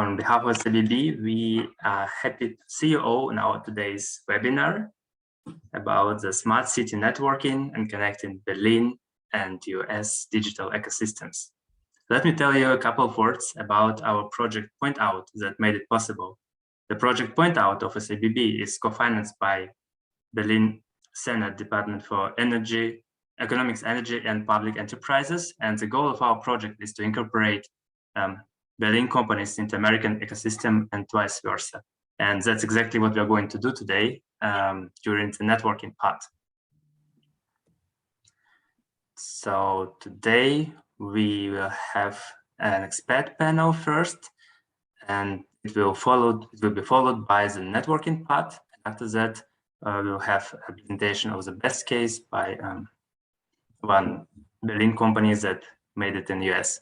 On behalf of SIBB, we are happy to see you all in our today's webinar about the smart city networking and connecting Berlin and US digital ecosystems. Let me tell you a couple of words about our project Point Out that made it possible. The project Point Out of SIBB is co-financed by Berlin Senate Department for Energy, Economics, Energy and Public Enterprises. And the goal of our project is to incorporate Berlin companies into American ecosystem and vice versa. And that's exactly what we're going to do today during the networking part. So today we will have an expert panel first, and it will be followed by the networking part. After that, we'll have a presentation of the best case by one Berlin company that made it in the US.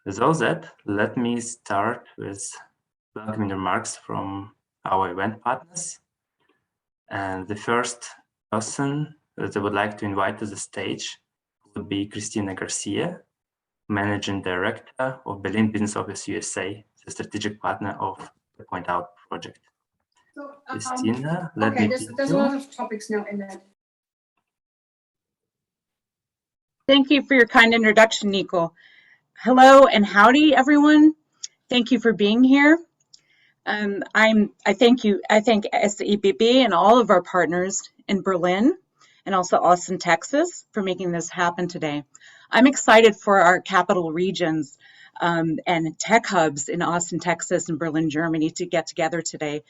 With all that, let me start with welcoming remarks from our event partners. And the first person that I would like to invite to the stage would be Kristina Garcia, Managing Director of Berlin Business Office USA, the strategic partner of the Point Out project. So, Kristina, let me there's a lot of topics now in that. Thank you for your kind introduction, Nico. Hello and howdy, everyone. Thank you for being here. I thank SIBB and all of our partners in Berlin and also Austin, Texas, for making this happen today. I'm excited for our capital regions and tech hubs in Austin, Texas and Berlin, Germany to get together today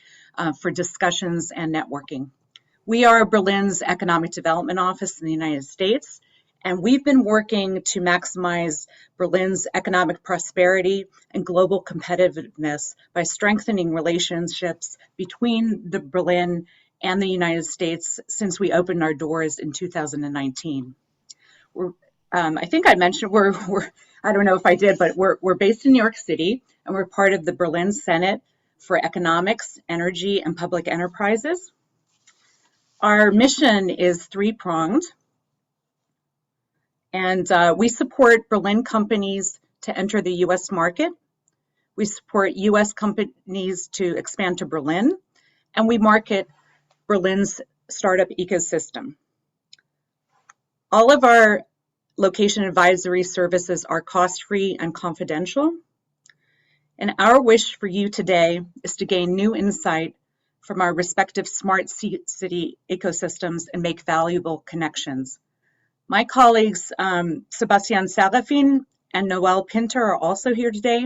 for discussions and networking. We are Berlin's Economic Development Office in the United States, and we've been working to maximize Berlin's economic prosperity and global competitiveness by strengthening relationships between the Berlin and the United States since we opened our doors in 2019. I think I mentioned I don't know if I did, but we're based in New York City, and we're part of the Berlin Senate for Economics, Energy, and Public Enterprises. Our mission is three-pronged. And we support Berlin companies to enter the US market. We support US companies to expand to Berlin. And we market Berlin's startup ecosystem. All of our location advisory services are cost-free and confidential. And our wish for you today is to gain new insight from our respective smart city ecosystems and make valuable connections. My colleagues, Sebastian Serafin and Noel Pinter, are also here today,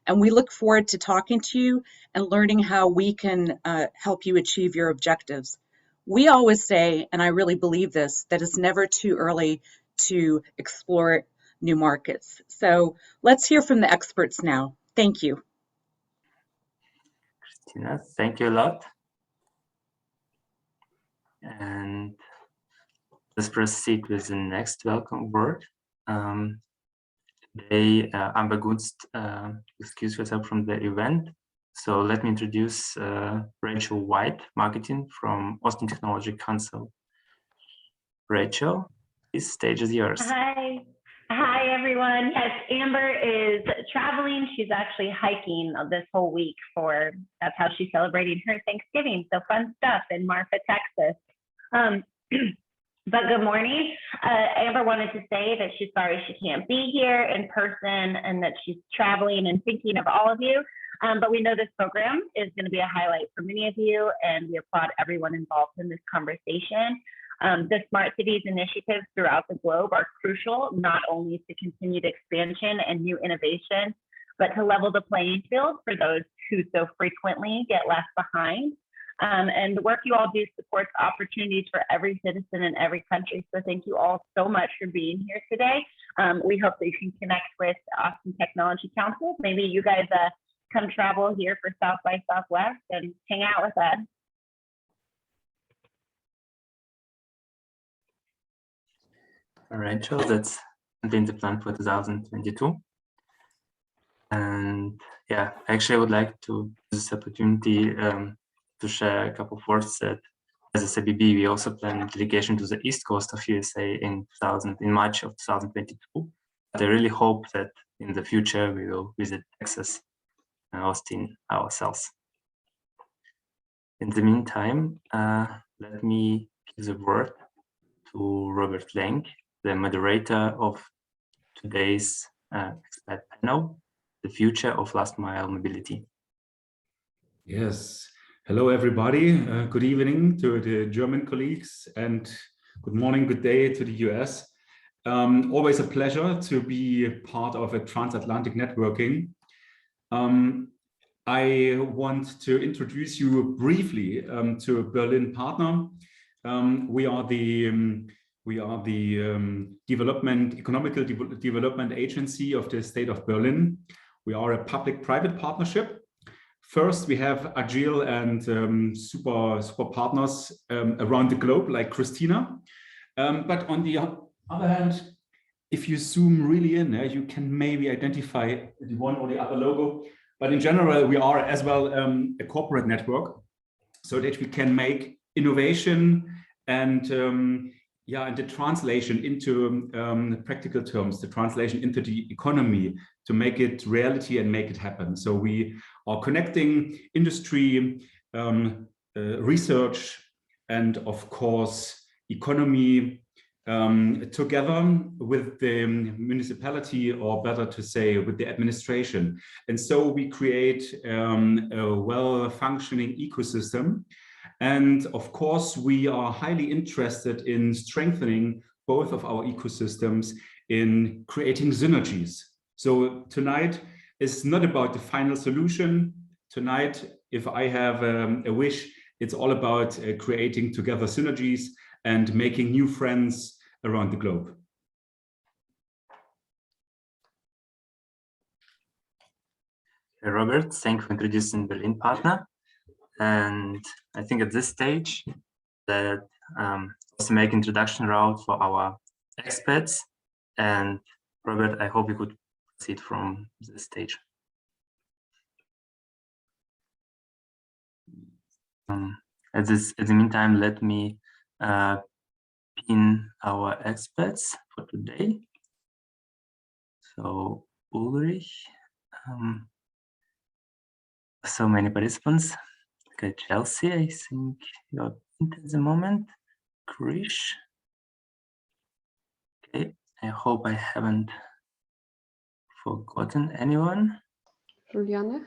and we look forward to talking to you and learning how we can help you achieve your objectives. We always say, and I really believe this, that it's never too early to explore new markets. So let's hear from the experts now. Thank you. Kristina, thank you a lot. And let's proceed with the next welcome word. Today, Amber Gunst excused herself from the event. So let me introduce Rachel White, marketing from Austin Technology Council. Rachel, this stage is yours. Hi everyone. Yes, Amber is traveling. She's actually hiking this whole week that's how she's celebrating her Thanksgiving. So fun stuff in Marfa, Texas. But good morning. Amber wanted to say that she's sorry she can't be here in person and that she's traveling and thinking of all of you. But we know this program is going to be a highlight for many of you, and we applaud everyone involved in this conversation. The Smart Cities initiatives throughout the globe are crucial, not only to continued expansion and new innovation, but to level the playing field for those who so frequently get left behind. And the work you all do supports opportunities for every citizen in every country. So thank you all so much for being here today. We hope that you can connect with Austin Technology Council. Maybe you guys come travel here for South by Southwest and hang out with us. All right, Rachel, that's been the plan for 2022. And yeah, actually I would like to use this opportunity to share a couple of words that as a SIBB, we also plan delegation to the East Coast of USA in March of 2022. But I really hope that in the future we will visit Texas and Austin ourselves. In the meantime, let me give the word to Robert Lenk, the moderator of today's expert panel, The Future of Last Mile Mobility. Yes. Hello, everybody. Good evening to the German colleagues and good morning, good day to the US. Always a pleasure to be part of a transatlantic networking. I want to introduce you briefly to a Berlin partner. We are the economical development agency of the state of Berlin. We are a public-private partnership. First, we have agile and super partners around the globe, like Kristina. But on the other hand, if you zoom really in, you can maybe identify the one or the other logo. But in general, we are as well a corporate network, so that we can make innovation and and the translation into practical terms, the translation into the economy, to make it reality and make it happen. So we are connecting industry, research, and of course, economy together with the municipality, or better to say, with the administration. And so we create a well-functioning ecosystem. And of course, we are highly interested in strengthening both of our ecosystems in creating synergies. So tonight is not about the final solution. Tonight, if I have a wish, it's all about creating together synergies and making new friends around the globe. Robert, thank you for introducing Berlin partner. And I think at this stage that also make introduction route for our experts. And Robert, I hope you could proceed from this stage. At the meantime, let me pin our experts for today. So Ulrich, so many participants. Okay, Chelsea, I think you're at the moment. Krish. Okay, I hope I haven't forgotten anyone. Juliane?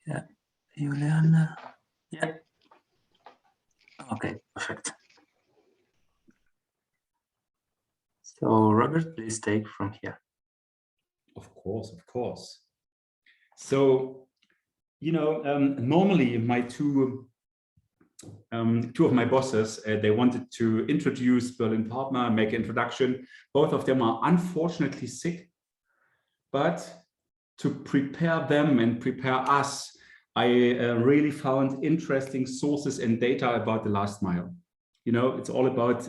Yeah, Juliane. Yeah. Okay, perfect. So Robert, please take from here. Of course, of course. So, you know, normally my two of my bosses, they wanted to introduce Berlin partner, make an introduction. Both of them are unfortunately sick, but to prepare them and prepare us, I really found interesting sources and data about the last mile. You know, it's all about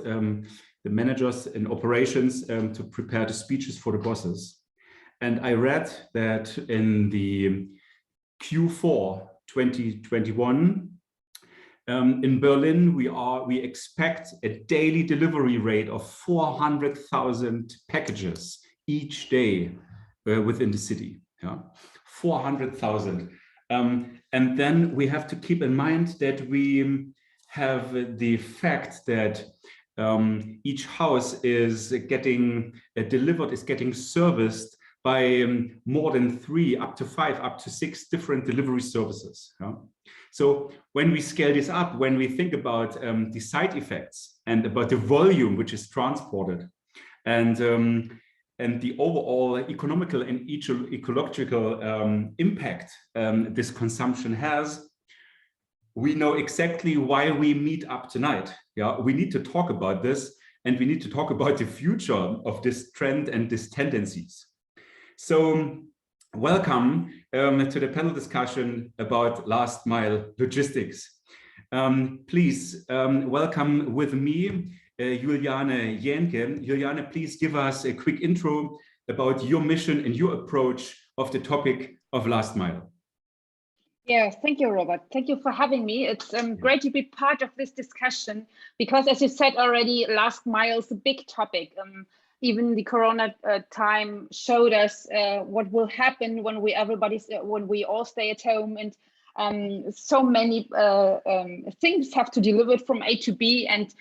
the managers and operations to prepare the speeches for the bosses. And I read that in the Q4 2021, in Berlin, we expect a daily delivery rate of 400,000 packages each day within the city. Yeah, 400,000. And then we have to keep in mind that we have the fact that each house is getting delivered, is getting serviced by more than 3, up to 5, up to 6 different delivery services. Yeah? So when we scale this up, when we think about the side effects and about the volume which is transported, and the overall economical and ecological impact this consumption has, we know exactly why we meet up tonight. Yeah, we need to talk about this, and we need to talk about the future of this trend and these tendencies. So welcome to the panel discussion about last mile logistics. Please welcome with me Juliane Jähnke. Juliane, please give us a quick intro about your mission and your approach of the topic of last mile. Yeah, thank you, Robert. Thank you for having me. It's great to be part of this discussion because, as you said already, last mile is a big topic. even the Corona time showed us what will happen when we all stay at home, and so many things have to deliver from A to B, and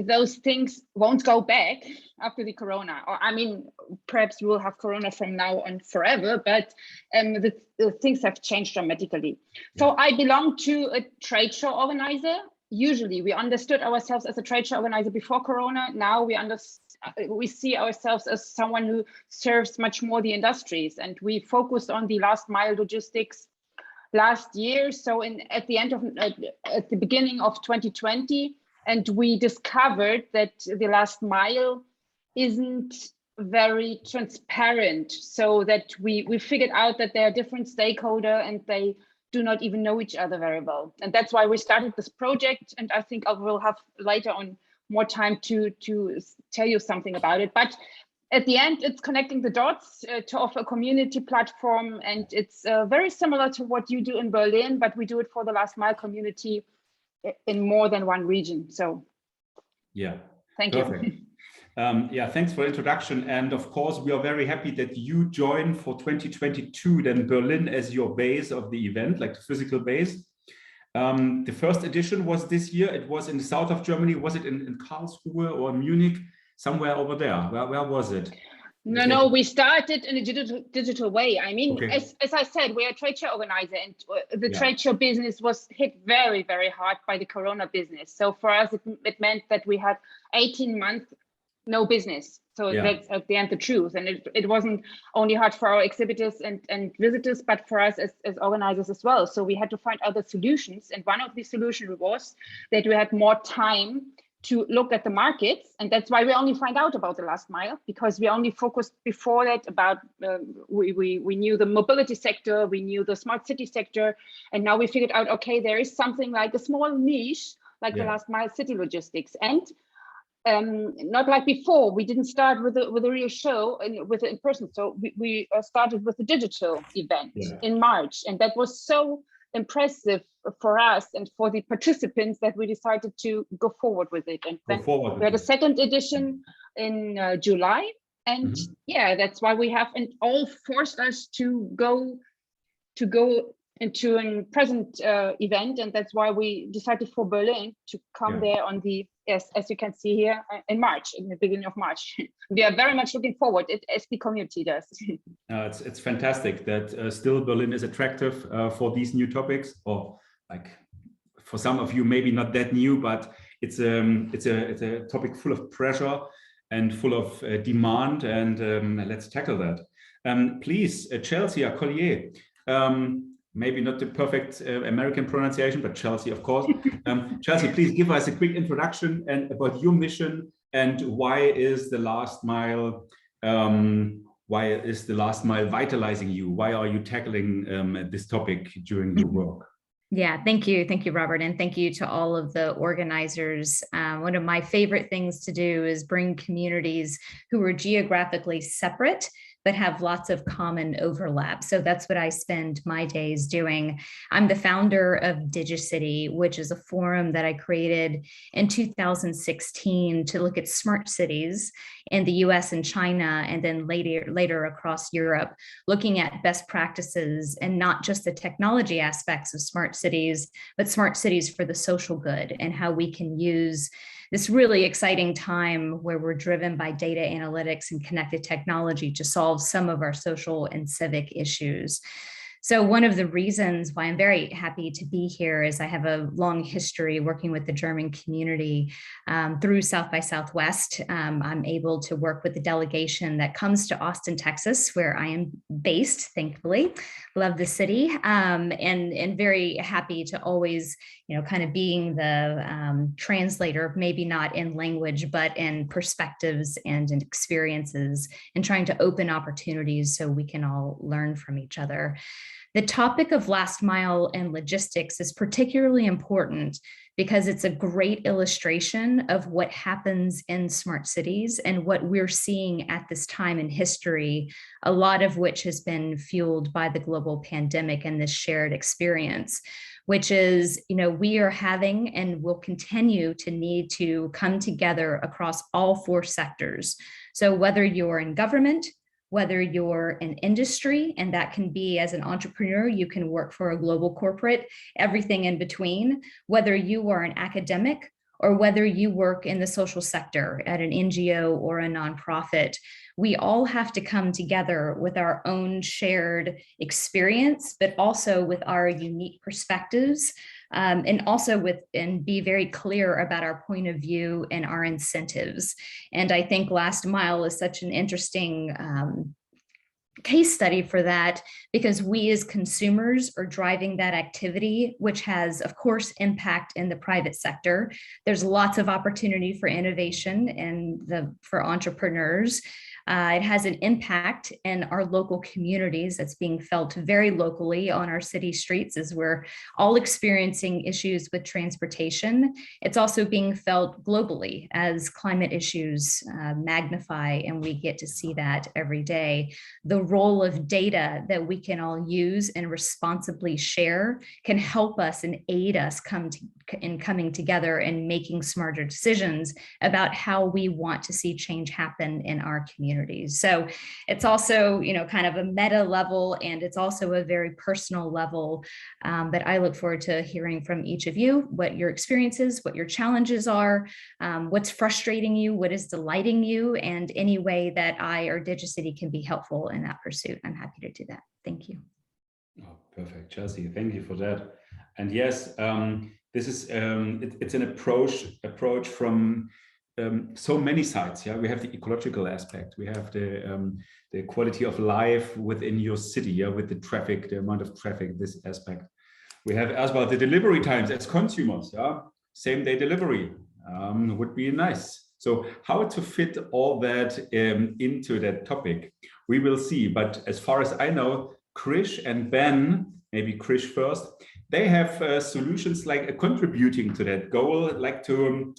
those things won't go back after the Corona. Or I mean, perhaps we will have Corona from now on forever, but the things have changed dramatically. So I belong to a trade show organizer. Usually we understood ourselves as a trade show organizer before Corona. Now we see ourselves as someone who serves much more the industries, and we focused on the last mile logistics last year. So at the beginning of 2020, and we discovered that the last mile isn't very transparent, so that we figured out that there are different stakeholders and they do not even know each other very well. And that's why we started this project. And I think I will have later on more time to tell you something about it. But at the end, it's connecting the dots to offer a community platform. And it's very similar to what you do in Berlin, but we do it for the last mile community in more than one region. So yeah, thank perfect. you. Yeah, thanks for the introduction. And of course, we are very happy that you joined for 2022, then Berlin as your base of the event, like the physical base. The first edition was this year. It was in the south of Germany. Was it in Karlsruhe or Munich? Somewhere over there. Where was it? No, we started in a digital way. I mean, okay. as I said, we are a trade show organizer, and the trade show business was hit very, very hard by the Corona business. So for us, it meant that we had 18 months no business. So that's at the end the truth. And it wasn't only hard for our exhibitors and visitors, but for us as organizers as well. So we had to find other solutions. And one of the solutions was that we had more time to look at the markets. And that's why we only find out about the last mile, because we only focused before that about, we knew the mobility sector, we knew the smart city sector. And now we figured out, okay, there is something like a small niche, like the last mile city logistics. And not like before, we didn't start with a real show and with it in person. So we started with a digital event in March. And that was so impressive for us and for the participants that we decided to go forward with it. And then we had a second edition in July. And that's why we have, and all forced us to go into a present event. And that's why we decided for Berlin to come there on the, as you can see here, in March, in the beginning of March. We are very much looking forward, as the community does. It's fantastic that still Berlin is attractive for these new topics, or like for some of you, maybe not that new, but it's a topic full of pressure and full of demand, and let's tackle that. Please, Chelsea or Collier, maybe not the perfect American pronunciation, but Chelsea, of course. Chelsea, please give us a quick introduction and about your mission and why is the last mile vitalizing you? Why are you tackling this topic during your work? Yeah, thank you, Robert, and thank you to all of the organizers. One of my favorite things to do is bring communities who are geographically separate but have lots of common overlap. So that's what I spend my days doing. I'm the founder of Digi.City, which is a forum that I created in 2016 to look at smart cities in the US and China, and then later across Europe, looking at best practices and not just the technology aspects of smart cities, but smart cities for the social good and how we can use this really exciting time where we're driven by data analytics and connected technology to solve some of our social and civic issues. So one of the reasons why I'm very happy to be here is I have a long history working with the German community through South by Southwest. I'm able to work with the delegation that comes to Austin, Texas, where I am based, thankfully. Love the city, and very happy to always, kind of being the translator, maybe not in language, but in perspectives and in experiences, and trying to open opportunities so we can all learn from each other. The topic of last mile and logistics is particularly important because it's a great illustration of what happens in smart cities and what we're seeing at this time in history, a lot of which has been fueled by the global pandemic and this shared experience, which is, we are having and will continue to need to come together across all 4 sectors. So whether you're in government, whether you're in industry, and that can be as an entrepreneur, you can work for a global corporate, everything in between, whether you are an academic or whether you work in the social sector at an NGO or a nonprofit, we all have to come together with our own shared experience, but also with our unique perspectives, and also and be very clear about our point of view and our incentives. And I think last mile is such an interesting case study for that, because we as consumers are driving that activity, which has, of course, impact in the private sector. There's lots of opportunity for innovation and for entrepreneurs. It has an impact in our local communities that's being felt very locally on our city streets as we're all experiencing issues with transportation. It's also being felt globally as climate issues magnify, and we get to see that every day. The role of data that we can all use and responsibly share can help us and aid us in coming together and making smarter decisions about how we want to see change happen in our communities. So it's also, kind of a meta level, and it's also a very personal level. But I look forward to hearing from each of you what your experiences, what your challenges are, what's frustrating you, what is delighting you, and any way that I or Digi.City can be helpful in that pursuit. I'm happy to do that. Thank you. Oh, perfect, Chelsea. Thank you for that. And yes, this is it's an approach from so many sides. Yeah, we have the ecological aspect, we have the quality of life within your city, yeah, with the traffic, the amount of traffic, this aspect. We have as well the delivery times as consumers. Yeah, same day delivery would be nice. So how to fit all that into that topic, we will see. But as far as I know, Krish and Ben, maybe Krish first, they have solutions like contributing to that goal, like to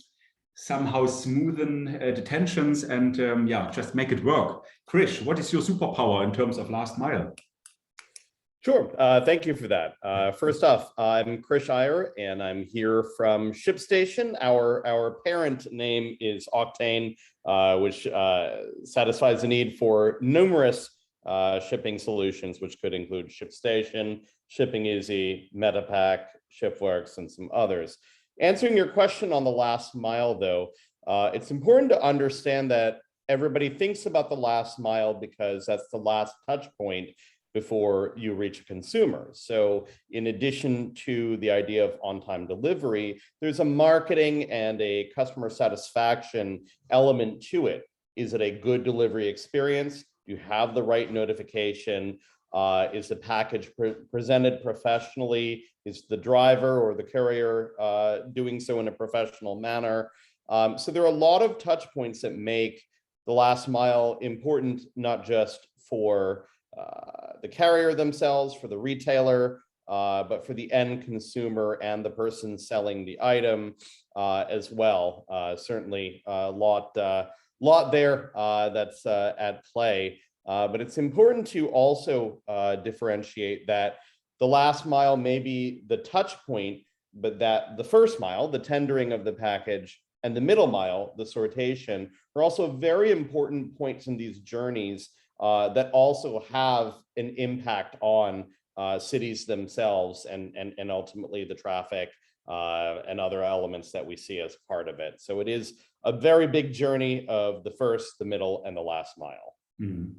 somehow smoothen the tensions and yeah, just make it work. Krish, what is your superpower in terms of last mile? Sure, thank you for that. First off, I'm Krish Iyer, and I'm here from ShipStation. Our parent name is Auctane, which satisfies the need for numerous shipping solutions, which could include ShipStation, Shipping Easy, Metapack, ShipWorks, and some others. Answering your question on the last mile, though, it's important to understand that everybody thinks about the last mile because that's the last touch point before you reach a consumer. So in addition to the idea of on-time delivery, there's a marketing and a customer satisfaction element to it. Is it a good delivery experience? Do you have the right notification? Is the package presented professionally? Is the driver or the courier doing so in a professional manner? So there are a lot of touch points that make the last mile important, not just for the carrier themselves, for the retailer, but for the end consumer and the person selling the item as well. Certainly a lot there that's at play. But it's important to also differentiate that the last mile may be the touch point, but that the first mile, the tendering of the package, and the middle mile, the sortation, are also very important points in these journeys that also have an impact on cities themselves and ultimately the traffic and other elements that we see as part of it. So it is a very big journey of the first, the middle, and the last mile. Mm.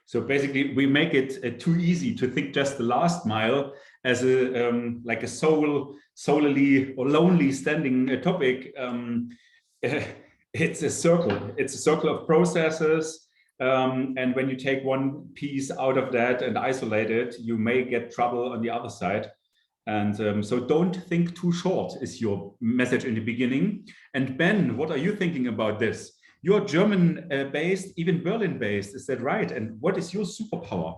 So basically, we make it too easy to think just the last mile as a like a solely or lonely standing topic. It's a circle. It's a circle of processes, and when you take one piece out of that and isolate it, you may get trouble on the other side. And so don't think too short is your message in the beginning. And Ben, what are you thinking about this? You're German based, even Berlin based, is that right? And what is your superpower?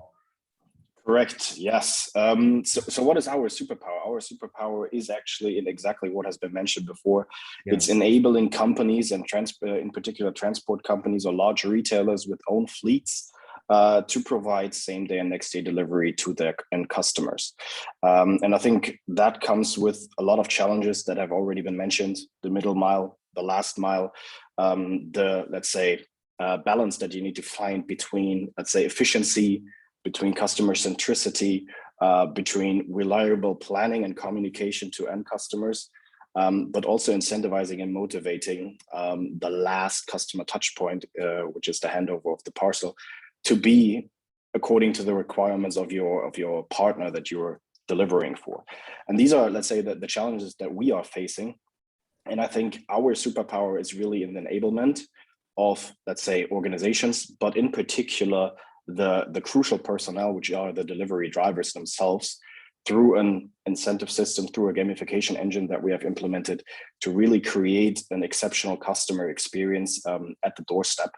Correct. Yes. So what is our superpower? Our superpower is actually in exactly what has been mentioned before. Yes. It's enabling companies and in particular transport companies or large retailers with own fleets to provide same day and next day delivery to their end customers. And I think that comes with a lot of challenges that have already been mentioned: the middle mile, the last mile, the, let's say, balance that you need to find between, let's say, efficiency, between customer centricity, between reliable planning and communication to end customers, but also incentivizing and motivating the last customer touch point, which is the handover of the parcel, to be according to the requirements of your partner that you're delivering for. And these are, let's say, the challenges that we are facing. And I think our superpower is really in the enablement of, let's say, organizations, but in particular, the crucial personnel, which are the delivery drivers themselves, through an incentive system, through a gamification engine that we have implemented to really create an exceptional customer experience at the doorstep.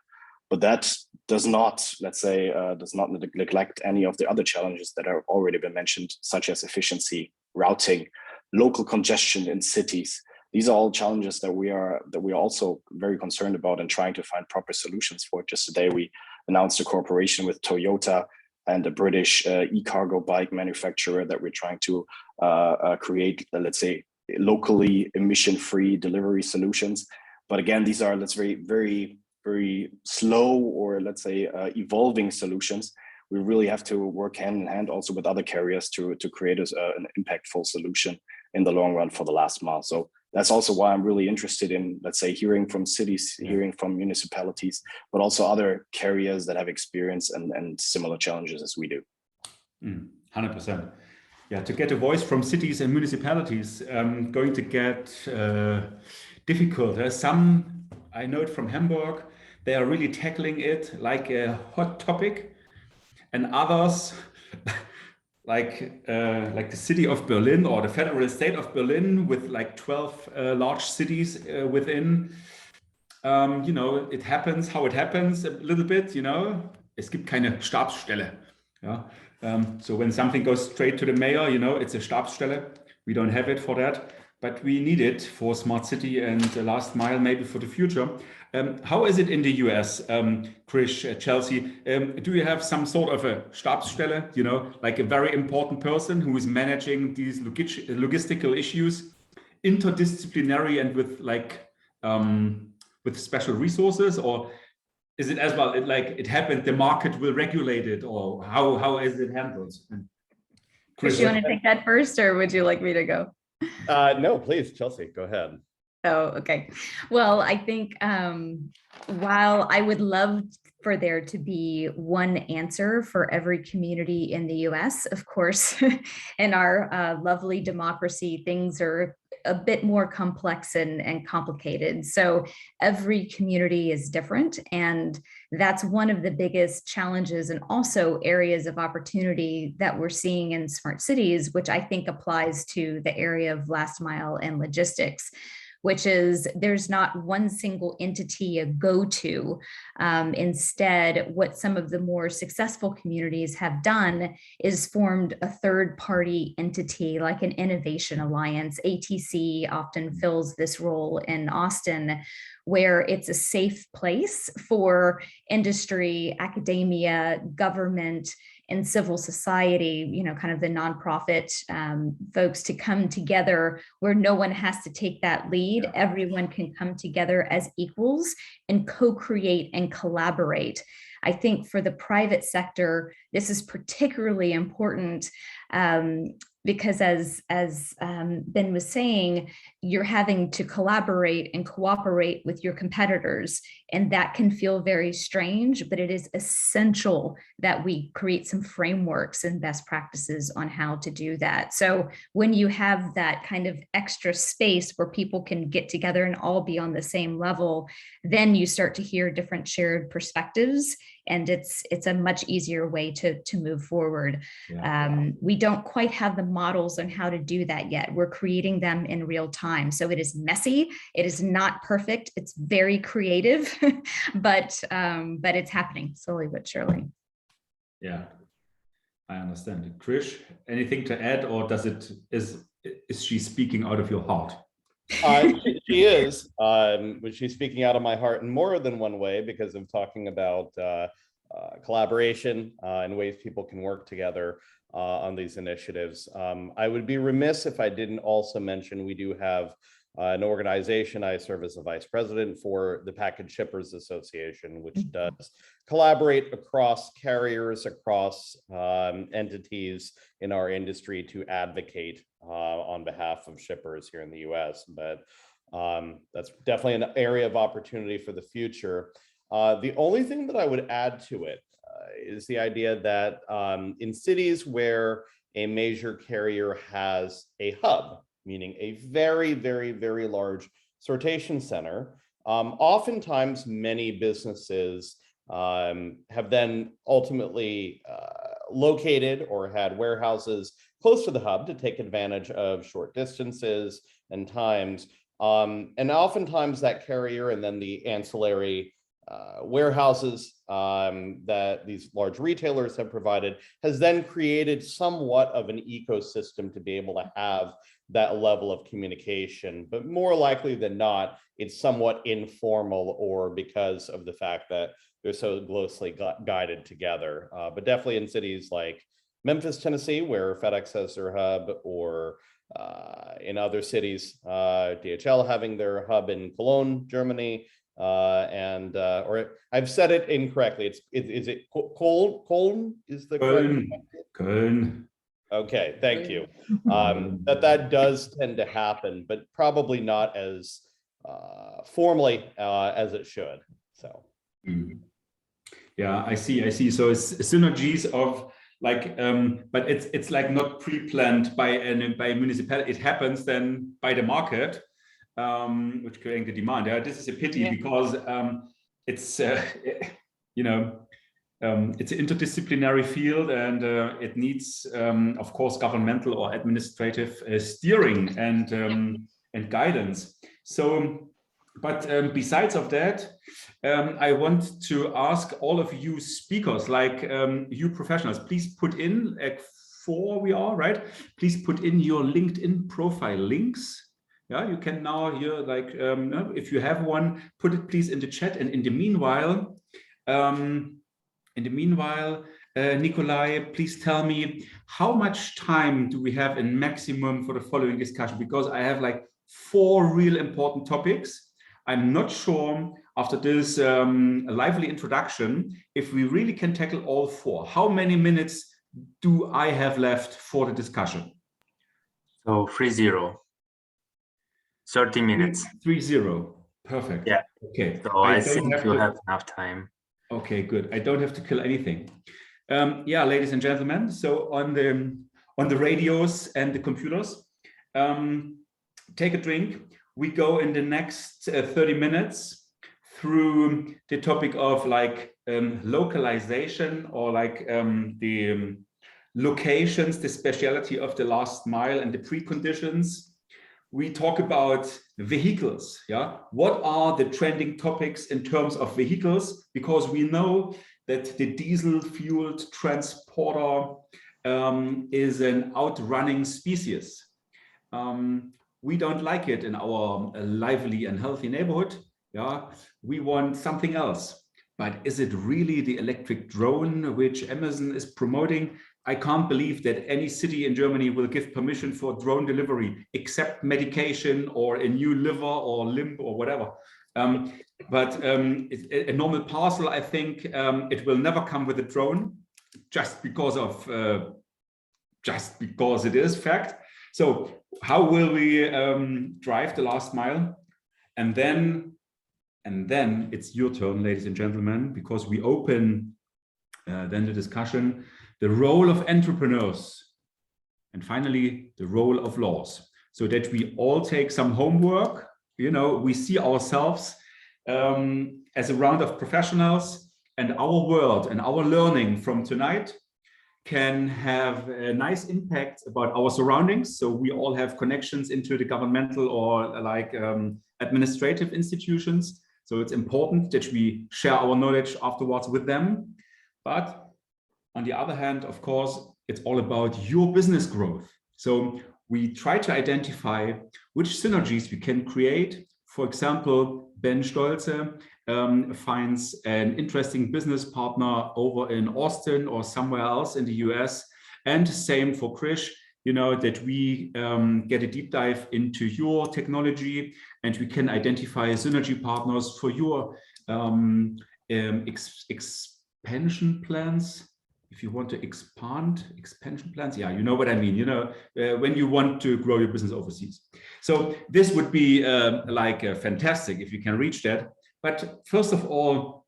But that does not, let's say, does not neglect any of the other challenges that have already been mentioned, such as efficiency, routing, local congestion in cities. These are all challenges that we are also very concerned about and trying to find proper solutions for. Just today, we announced a cooperation with Toyota and a British e-cargo bike manufacturer that we're trying to create, let's say, locally emission-free delivery solutions. But again, these are, let's say, very slow, or let's say evolving solutions. We really have to work hand in hand also with other carriers to create an impactful solution in the long run for the last mile. So that's also why I'm really interested in, let's say, hearing from cities, hearing from municipalities, but also other carriers that have experience and similar challenges as we do. 100%. Yeah, to get a voice from cities and municipalities, going to get difficult. Some, I know it from Hamburg, they are really tackling it like a hot topic, and others like the city of Berlin or the federal state of Berlin with like 12 large cities within. You know, it happens how it happens a little bit, you know. Es gibt keine Stabsstelle. Yeah? So when something goes straight to the mayor, you know, it's a Stabsstelle. We don't have it for that, but we need it for smart city and the last mile, maybe for the future. How is it in the US, Krish, Chelsea? Do you have some sort of a Stabsstelle, you know, like a very important person who is managing these logistical issues, interdisciplinary and with like with special resources, or is it as well like it happened, the market will regulate it, or how is it handled? Krish, you want to take that first, or would you like me to go? No, please, Chelsea, go ahead. Oh, okay. Well, I think while I would love for there to be one answer for every community in the US, of course, in our lovely democracy, things are a bit more complex and complicated. So every community is different. And that's one of the biggest challenges and also areas of opportunity that we're seeing in smart cities, which I think applies to the area of last mile and logistics, which is there's not one single entity a go-to. Instead, what some of the more successful communities have done is formed a third-party entity like an innovation alliance. ATC often fills this role in Austin, where it's a safe place for industry, academia, government, and civil society, you know, kind of the nonprofit folks to come together where no one has to take that lead. Yeah. Everyone can come together as equals and co-create and collaborate. I think for the private sector, this is particularly important because as Ben was saying, you're having to collaborate and cooperate with your competitors, and that can feel very strange, but it is essential that we create some frameworks and best practices on how to do that. So when you have that kind of extra space where people can get together and all be on the same level, then you start to hear different shared perspectives, and it's a much easier way to move forward. Yeah. We don't quite have the models on how to do that yet. We're creating them in real time. So it is messy. It is not perfect. It's very creative, but it's happening slowly but surely. Yeah, I understand. Krish, anything to add, or is she speaking out of your heart? She is, but she's speaking out of my heart in more than one way because I'm talking about collaboration and ways people can work together on these initiatives. I would be remiss if I didn't also mention we do have an organization. I serve as the vice president for the Package Shippers Association, which does collaborate across carriers, across entities in our industry to advocate on behalf of shippers here in the US. But that's definitely an area of opportunity for the future. The only thing that I would add to it is the idea that in cities where a major carrier has a hub, meaning a very, very, very large sortation center, oftentimes many businesses have then ultimately located or had warehouses close to the hub to take advantage of short distances and times. And oftentimes that carrier and then the ancillary warehouses that these large retailers have provided has then created somewhat of an ecosystem to be able to have that level of communication, but more likely than not, it's somewhat informal or because of the fact that they're so closely guided together. But definitely in cities like Memphis, Tennessee, where FedEx has their hub, or in other cities, DHL having their hub in Cologne, Germany, or I've said it incorrectly. Is it Köln? Is the correct? Köln. Okay, thank you. That does tend to happen, but probably not as formally as it should. So. Yeah, I see. So it's synergies of like, but it's like not pre-planned by a municipality. It happens then by the market, which creating the demand. Yeah, this is a pity because it's it's an interdisciplinary field, and it needs, of course, governmental or administrative steering and guidance. So, but besides of that, I want to ask all of you speakers, like you professionals, please put in, like 4 we are, right? Please put in your LinkedIn profile links. Yeah, you can now here, like, if you have one, put it please in the chat. And in the meanwhile, Nikolai, please tell me how much time do we have in maximum for the following discussion? Because I have like 4 real important topics. I'm not sure after this lively introduction if we really can tackle all 4. How many minutes do I have left for the discussion? So 30. 30 minutes. 30. Perfect. Yeah. Okay. So I think you have enough time. Okay, good. I don't have to kill anything. Yeah, ladies and gentlemen. So on the radios and the computers, take a drink. We go in the next 30 minutes through the topic of like localization, or like the locations, the speciality of the last mile and the preconditions. We talk about vehicles. Yeah, what are the trending topics in terms of vehicles? Because we know that the diesel-fueled transporter is an outrunning species. We don't like it in our lively and healthy neighborhood. Yeah, we want something else. But is it really the electric drone which Amazon is promoting? I can't believe that any city in Germany will give permission for drone delivery, except medication or a new liver or limb or whatever. But a normal parcel, I think it will never come with a drone, just because it is fact. So how will we drive the last mile? And then it's your turn, ladies and gentlemen, because we open then the discussion, the role of entrepreneurs, and finally the role of laws, so that we all take some homework. You know, we see ourselves as a round of professionals, and our world and our learning from tonight can have a nice impact about our surroundings. So we all have connections into the governmental or like administrative institutions. So it's important that we share our knowledge afterwards with them. But on the other hand, of course, it's all about your business growth. So we try to identify which synergies we can create. For example, Ben Stolze finds an interesting business partner over in Austin or somewhere else in the US. And same for Krish, you know, that we get a deep dive into your technology and we can identify synergy partners for your expansion plans. If you want to expand expansion plans, yeah, you know what I mean, you know, when you want to grow your business overseas. So this would be fantastic if you can reach that. But first of all,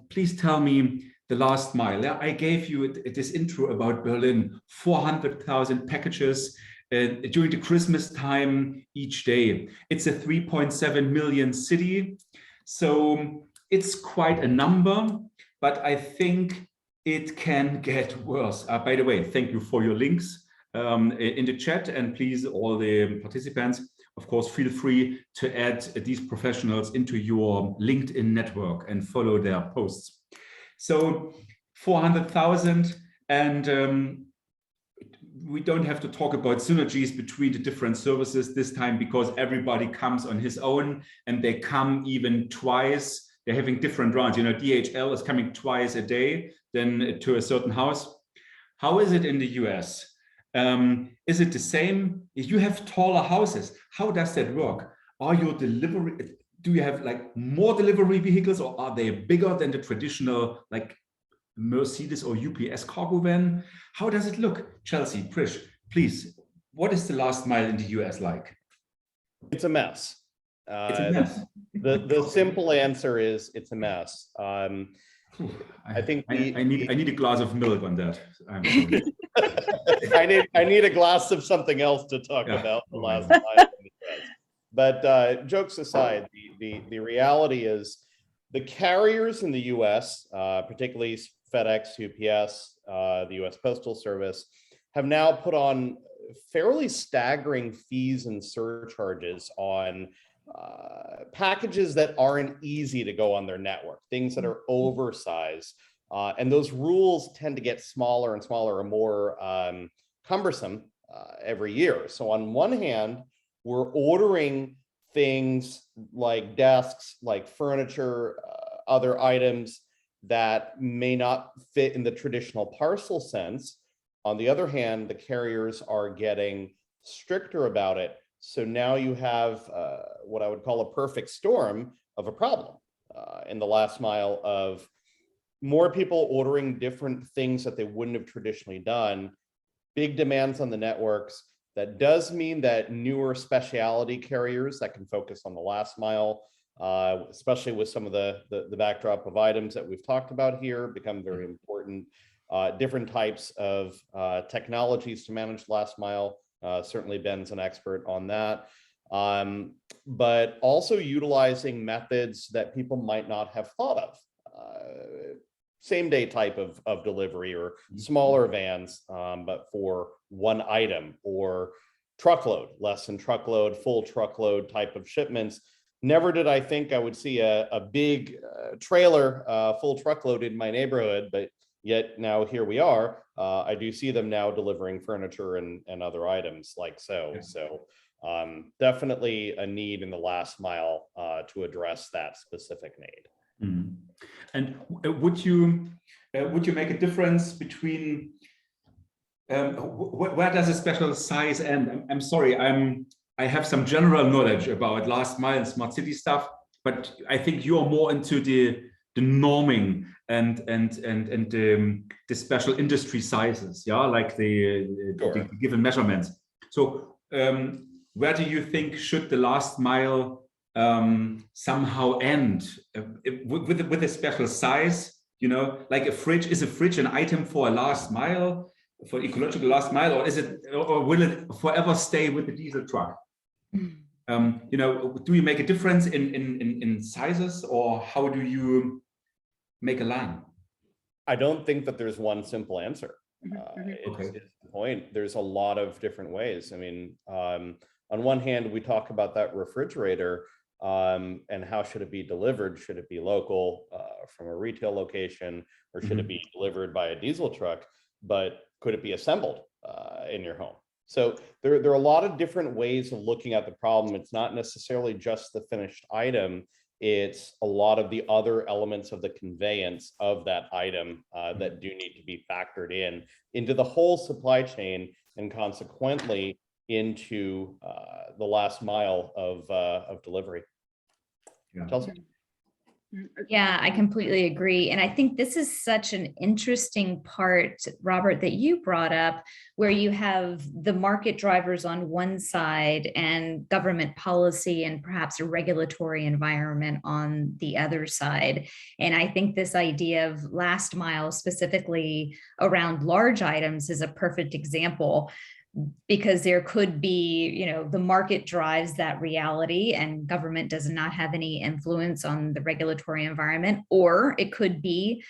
please tell me the last mile. I gave you this intro about Berlin, 400,000 packages during the Christmas time each day. It's a 3.7 million city. So it's quite a number, but I think it can get worse. By the way, thank you for your links in the chat, and please, all the participants, of course, feel free to add these professionals into your LinkedIn network and follow their posts. So 400,000, and we don't have to talk about synergies between the different services this time, because everybody comes on his own and they come even twice. They're having different rounds. You know, DHL is coming twice a day then to a certain house. How is it in the US? Is it the same? You have taller houses. How does that work? Are your delivery, do you have like more delivery vehicles, or are they bigger than the traditional like Mercedes or UPS cargo van? How does it look? Chelsea, Krish, please, what is the last mile in the US like? It's a mess. It's a mess. The simple answer is it's a mess. I think I need a glass of milk on that. I'm sorry. I need a glass of something else to talk about the last mile. But jokes aside, the reality is the carriers in the US, particularly FedEx, UPS, the US Postal Service, have now put on fairly staggering fees and surcharges on packages that aren't easy to go on their network, things that are oversized. And those rules tend to get smaller and smaller and more cumbersome every year. So on one hand, we're ordering things like desks, like furniture, other items that may not fit in the traditional parcel sense. On the other hand, the carriers are getting stricter about it. So now you have what I would call a perfect storm of a problem in the last mile of more people ordering different things that they wouldn't have traditionally done, big demands on the networks. That does mean that newer specialty carriers that can focus on the last mile, especially with some of the backdrop of items that we've talked about here, become very important. Different types of technologies to manage last mile. Certainly Ben's an expert on that. But also utilizing methods that people might not have thought of. Same day type of delivery, or smaller vans, but for one item, or truckload, less than truckload, full truckload type of shipments. Never did I think I would see a big trailer, full truckload in my neighborhood, but yet now here we are. I do see them now delivering furniture and other items like so. So definitely a need in the last mile to address that specific need. Mm. And would you make a difference between where does a special size end? I'm sorry, I have some general knowledge about last mile and smart city stuff, but I think you're more into the norming and the special industry sizes, yeah, like the given measurements. So where do you think should the last mile somehow end with a special size? You know, like a fridge, is a fridge an item for a last mile, for ecological last mile, or is it, or will it forever stay with the diesel truck? You know, do you make a difference in sizes, or how do you make a line? I don't think that there's one simple answer. It's the point. There's a lot of different ways. I mean, on one hand, we talk about that refrigerator and how should it be delivered? Should it be local from a retail location, or should it be delivered by a diesel truck? But could it be assembled in your home? So there are a lot of different ways of looking at the problem. It's not necessarily just the finished item. It's a lot of the other elements of the conveyance of that item that do need to be factored into the whole supply chain, and consequently into the last mile of delivery. Yeah. Chelsea? Yeah, I completely agree. And I think this is such an interesting part, Robert, that you brought up, where you have the market drivers on one side and government policy and perhaps a regulatory environment on the other side. And I think this idea of last mile, specifically around large items, is a perfect example, because there could be, you know, the market drives that reality and government does not have any influence on the regulatory environment, or it could be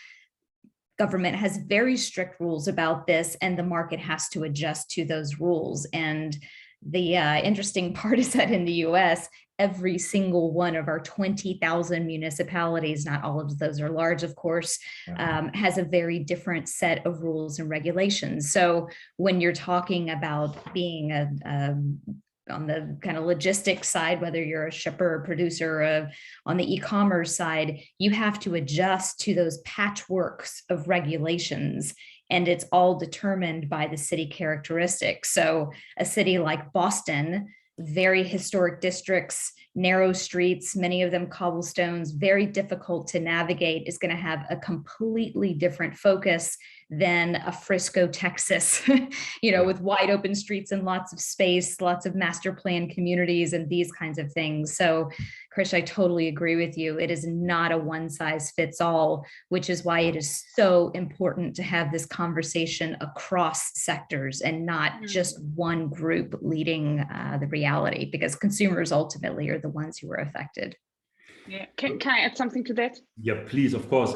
government has very strict rules about this and the market has to adjust to those rules. And the interesting part is that in the US, every single one of our 20,000 municipalities, not all of those are large, of course, has a very different set of rules and regulations. So when you're talking about being on the kind of logistics side, whether you're a shipper or producer, on the e-commerce side, you have to adjust to those patchworks of regulations. And it's all determined by the city characteristics. So a city like Boston, very historic districts, narrow streets, many of them cobblestones, very difficult to navigate, is going to have a completely different focus than a Frisco, Texas, you know, with wide open streets and lots of space, lots of master plan communities and these kinds of things. So, Krish, I totally agree with you. It is not a one size fits all, which is why it is so important to have this conversation across sectors and not just one group leading the reality, because consumers ultimately are the ones who are affected. Yeah, can I add something to that? Yeah, please, of course.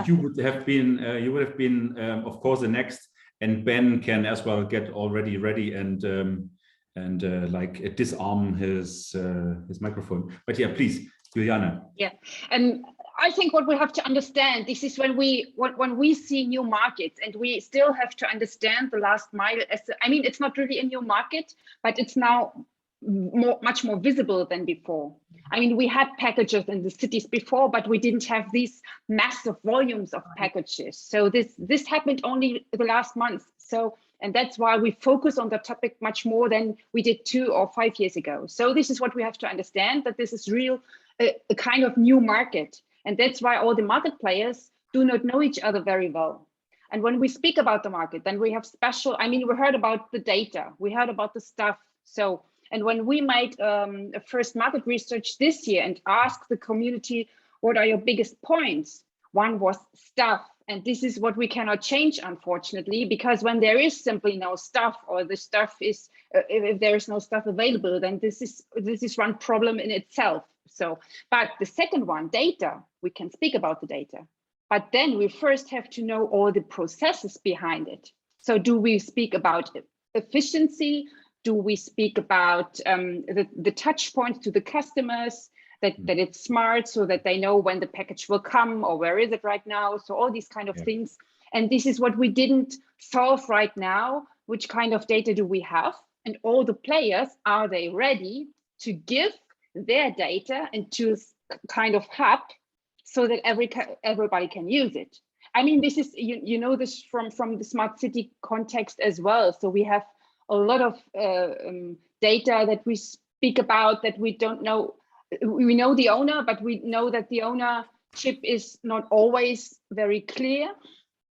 You would have been, of course, the next, and Ben can as well get already ready and like disarm his microphone. But yeah, please, Juliane. Yeah, and I think what we have to understand, this is when we see new markets, and we still have to understand the last mile. I mean, it's not really a new market, but it's now much more visible than before. I mean, we had packages in the cities before, but we didn't have these massive volumes of packages. So this happened only the last month. So, and that's why we focus on the topic much more than we did 2 or 5 years ago. So this is what we have to understand, that this is a kind of new market. And that's why all the market players do not know each other very well. And when we speak about the market, then we have I mean, we heard about the data, we heard about the stuff. So, and when we made a first market research this year and asked the community, what are your biggest points? One was stuff. And this is what we cannot change, unfortunately, because when there is simply no stuff, or the stuff is, if there is no stuff available, then this is one problem in itself. So, but the second one, data, we can speak about the data, but then we first have to know all the processes behind it. So do we speak about efficiency? Do we speak about the touch points to the customers, that it's smart so that they know when the package will come or where is it right now? So all these kind of things. And this is what we didn't solve right now. Which kind of data do we have? And all the players, are they ready to give their data into kind of hub so that everybody can use it? I mean, this is, you know this from the smart city context as well. So we have a lot of data that we speak about that we don't know. We know the owner, but we know that the ownership is not always very clear.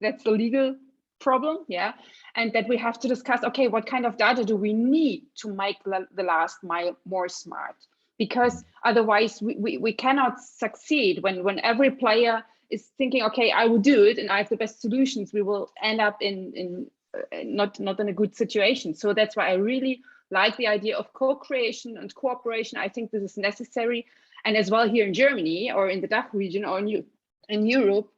That's the legal problem, yeah. And that we have to discuss, okay, what kind of data do we need to make the last mile more smart? Because otherwise we cannot succeed when every player is thinking, okay, I will do it and I have the best solutions. We will end up in not in a good situation. So that's why I really like the idea of co-creation and cooperation. I think this is necessary. And as well here in Germany or in the DACH region or in Europe,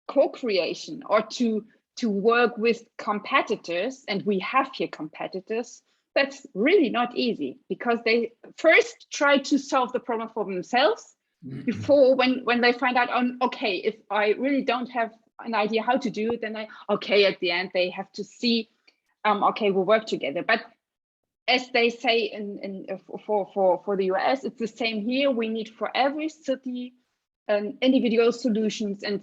co-creation or to work with competitors, and we have here competitors, that's really not easy because they first try to solve the problem for themselves before when they find out, okay, if I really don't have an idea how to do it, then at the end they have to see okay, we'll work together. But as they say for the US, it's the same here. We need for every city individual solutions, and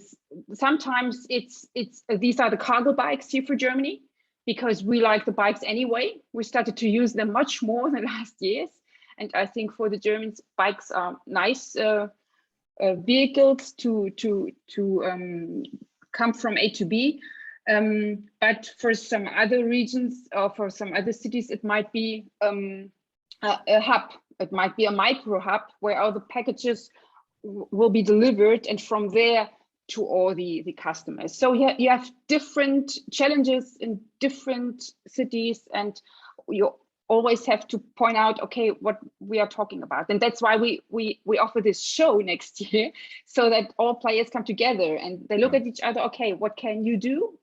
sometimes it's these are the cargo bikes here for Germany, because we like the bikes anyway. We started to use them much more than last years, and I think for the Germans, bikes are nice vehicles to come from A to B. But for some other regions or for some other cities, it might be a hub. It might be a micro hub where all the packages will be delivered, and from there to all the customers. So you have different challenges in different cities, and you always have to point out, okay, what we are talking about. And that's why we offer this show next year, so that all players come together and they look at each other. Okay, what can you do?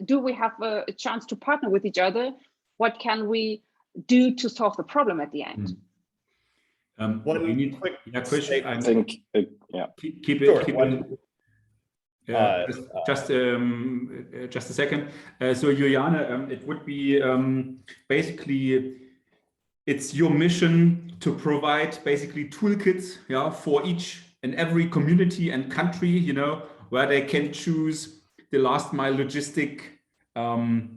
Do we have a chance to partner with each other? What can we do to solve the problem at the end? Krish, I think, keep it. Sure. Keep it. Just a second. So Juliane, it would be basically, it's your mission to provide basically toolkits, for each and every community and country, where they can choose the last mile logistic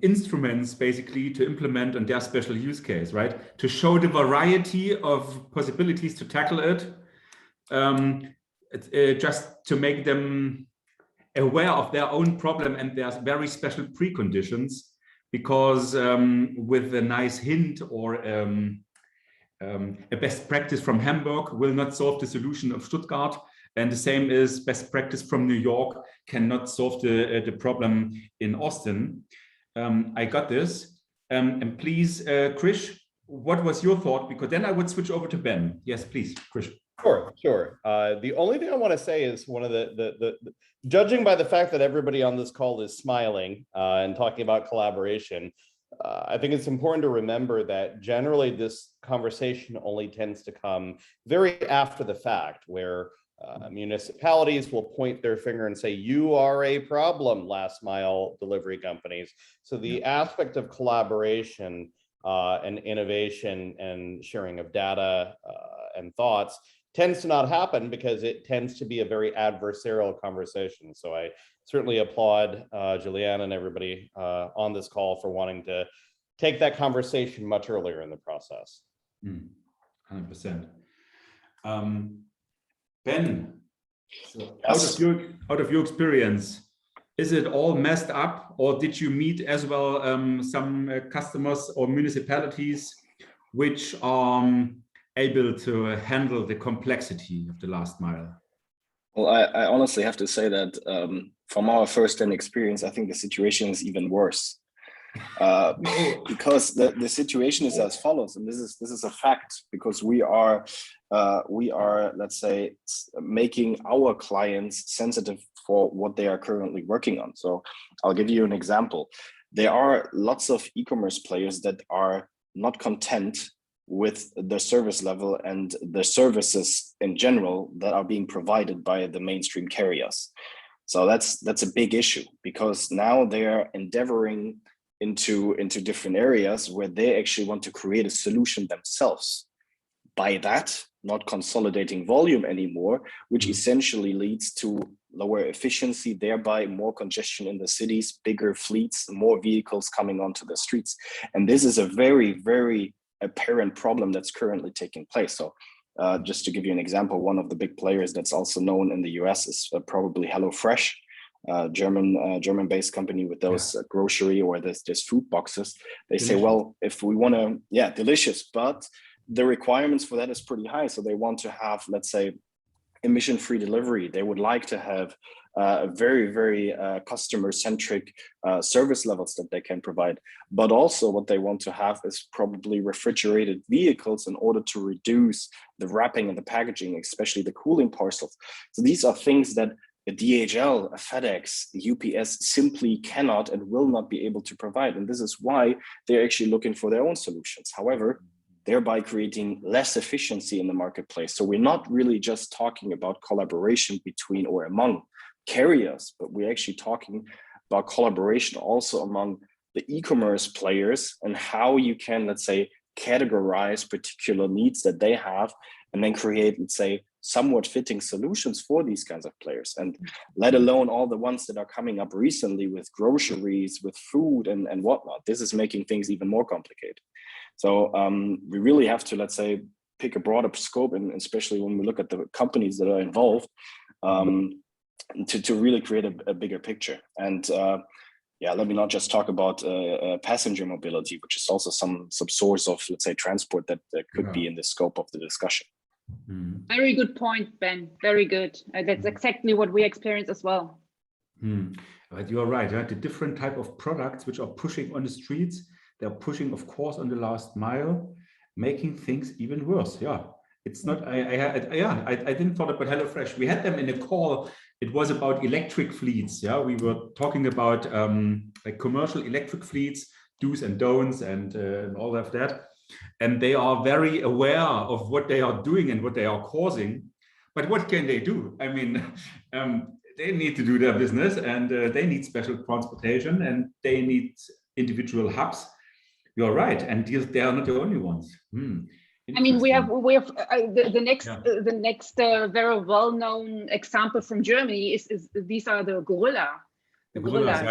instruments basically to implement on their special use case, right? To show the variety of possibilities to tackle it, just to make them aware of their own problem and their very special preconditions, because with a nice hint or a best practice from Hamburg will not solve the solution of Stuttgart. And the same is best practice from New York cannot solve the problem in Austin. I got this. And please, Krish, what was your thought? Because then I would switch over to Ben. Yes, please, Krish. Sure. The only thing I want to say is one of the judging by the fact that everybody on this call is smiling and talking about collaboration, I think it's important to remember that generally this conversation only tends to come very after the fact, where municipalities will point their finger and say, you are a problem, last mile delivery companies. So the aspect of collaboration and innovation and sharing of data and thoughts tends to not happen, because it tends to be a very adversarial conversation. So I certainly applaud Juliane and everybody on this call for wanting to take that conversation much earlier in the process. 100%. Ben, so Yes. out of your experience, is it all messed up, or did you meet as well some customers or municipalities which are able to handle the complexity of the last mile? Well, I honestly have to say that from our first-hand experience, I think the situation is even worse. Because the situation is as follows, and this is a fact, because we are let's say making our clients sensitive for what they are currently working on. So I'll give you an example. There are lots of e-commerce players that are not content with the service level and the services in general that are being provided by the mainstream carriers. So that's a big issue, because now they are endeavoring into different areas where they actually want to create a solution themselves. By that, not consolidating volume anymore, which essentially leads to lower efficiency, thereby more congestion in the cities, bigger fleets, more vehicles coming onto the streets. And this is a very, very apparent problem that's currently taking place. So just to give you an example, one of the big players that's also known in the US is probably HelloFresh. German-based company with those grocery or this food boxes. They say, well, if we want to, delicious, but the requirements for that is pretty high. So they want to have, let's say, emission-free delivery. They would like to have very, very customer-centric service levels that they can provide. But also what they want to have is probably refrigerated vehicles in order to reduce the wrapping and the packaging, especially the cooling parcels. So these are things that a DHL, a FedEx, the UPS simply cannot and will not be able to provide. And this is why they're actually looking for their own solutions. However, thereby creating less efficiency in the marketplace. So we're not really just talking about collaboration between or among carriers, but we're actually talking about collaboration also among the e-commerce players and how you can, let's say, categorize particular needs that they have and then create, let's say, somewhat fitting solutions for these kinds of players, and let alone all the ones that are coming up recently with groceries, with food and whatnot. This is making things even more complicated. So we really have to, let's say, pick a broader scope, and especially when we look at the companies that are involved, to really create a bigger picture. And yeah, let me not just talk about passenger mobility, which is also some source of, let's say, transport that could be in the scope of the discussion. Very good point, Ben. Very good. That's exactly what we experience as well. But you're right. The different type of products which are pushing on the streets, they're pushing, of course, on the last mile, making things even worse. Yeah, it's not. I didn't thought about HelloFresh. We had them in a call. It was about electric fleets. Yeah, we were talking about like commercial electric fleets, do's and don'ts, and all of that. And they are very aware of what they are doing and what they are causing. But what can they do? I mean, they need to do their business, and they need special transportation, and they need individual hubs. You're right, and they are not the only ones. I mean, we have the next very well-known example from Germany is these are the Gorilla. The Gorillas,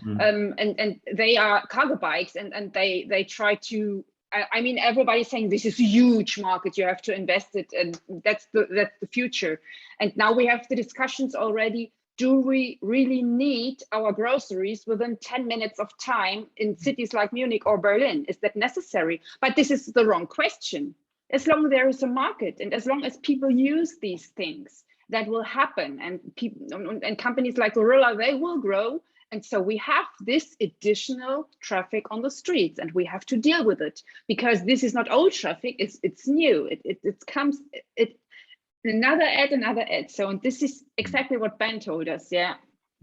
and they are cargo bikes, and they try to. I mean, everybody's saying this is a huge market. You have to invest it, and that's the future. And now we have the discussions already. Do we really need our groceries within 10 minutes of time in cities like Munich or Berlin? Is that necessary? But this is the wrong question. As long as there is a market, and as long as people use these things, that will happen. And people and companies like Gorilla, they will grow. And so we have this additional traffic on the streets, and we have to deal with it, because this is not old traffic, it's new. It comes another ad. So, and this is exactly what Ben told us. Yeah.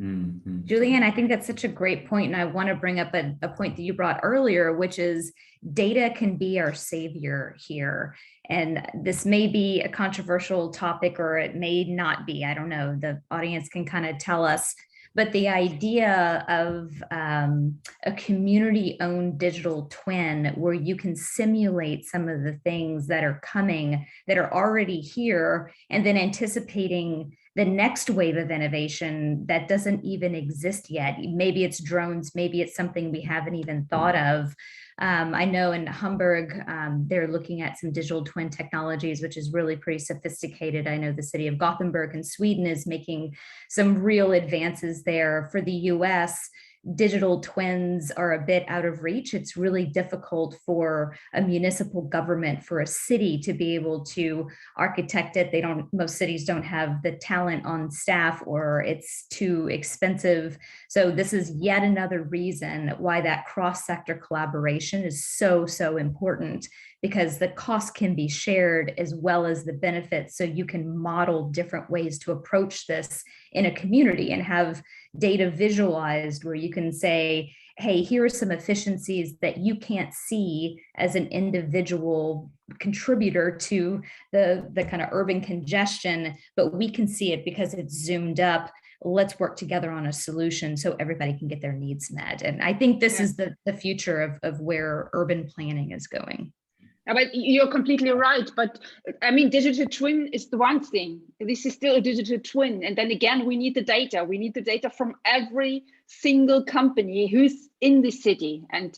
Juliane, I think that's such a great point. And I want to bring up a point that you brought earlier, which is data can be our savior here. And this may be a controversial topic, or it may not be. I don't know. The audience can kind of tell us. But the idea of a community-owned digital twin where you can simulate some of the things that are coming, that are already here, and then anticipating the next wave of innovation that doesn't even exist yet. Maybe it's drones, maybe it's something we haven't even thought of. I know in Hamburg, they're looking at some digital twin technologies, which is really pretty sophisticated. I know the city of Gothenburg in Sweden is making some real advances there. For the US, digital twins are a bit out of reach. It's really difficult for a municipal government, for a city to be able to architect it. Most cities don't have the talent on staff, or it's too expensive. So this is yet another reason why that cross-sector collaboration is so important, because the cost can be shared as well as the benefits. So you can model different ways to approach this in a community and have data visualized where you can say, hey, here are some efficiencies that you can't see as an individual contributor to the kind of urban congestion, but we can see it because it's zoomed up. Let's work together on a solution so everybody can get their needs met. And I think this is the future of where urban planning is going. But you're completely right. But I mean, digital twin is the one thing. This is still a digital twin. And then again, we need the data. We need the data from every single company who's in the city, and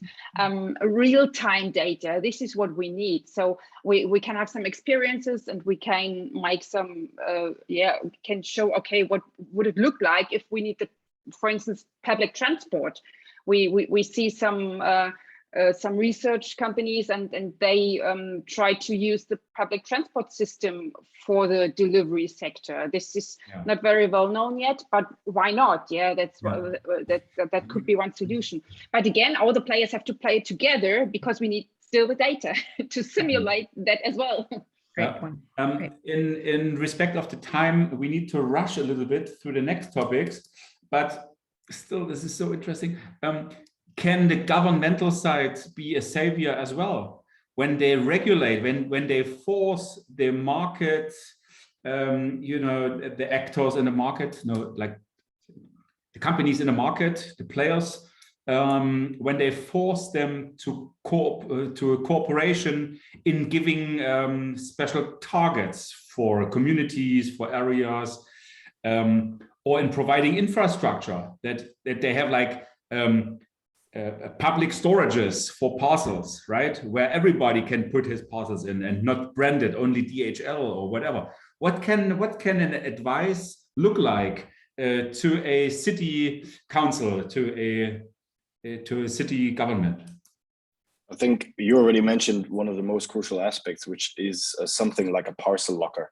real-time data. This is what we need. So we can have some experiences, and we can make some, can show, okay, what would it look like if we need for instance, public transport. We see some research companies, and they try to use the public transport system for the delivery sector. This is not very well known yet, but why not? Yeah, that could be one solution. But again, all the players have to play together, because we need still the data to simulate that as well. Great point. In respect of the time, we need to rush a little bit through the next topics, but still, this is so interesting. Can the governmental side be a savior as well when they regulate, when they force the market, the actors in the market, like the companies in the market, the players, when they force them to a cooperation in giving special targets for communities, for areas, or in providing infrastructure that they have like public storages for parcels, right? Where everybody can put his parcels in and not branded only DHL or whatever. What can an advice look like to a city council, to a city government? I think you already mentioned one of the most crucial aspects, which is something like a parcel locker.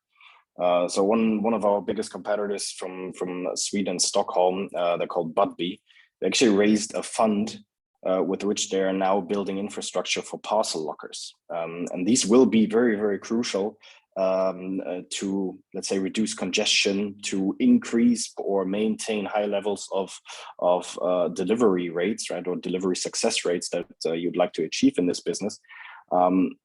So one of our biggest competitors from Sweden, Stockholm, they're called Budbee. They actually raised a fund with which they are now building infrastructure for parcel lockers. And these will be very, very crucial to, let's say, reduce congestion, to increase or maintain high levels of delivery rates, right, or delivery success rates that you'd like to achieve in this business,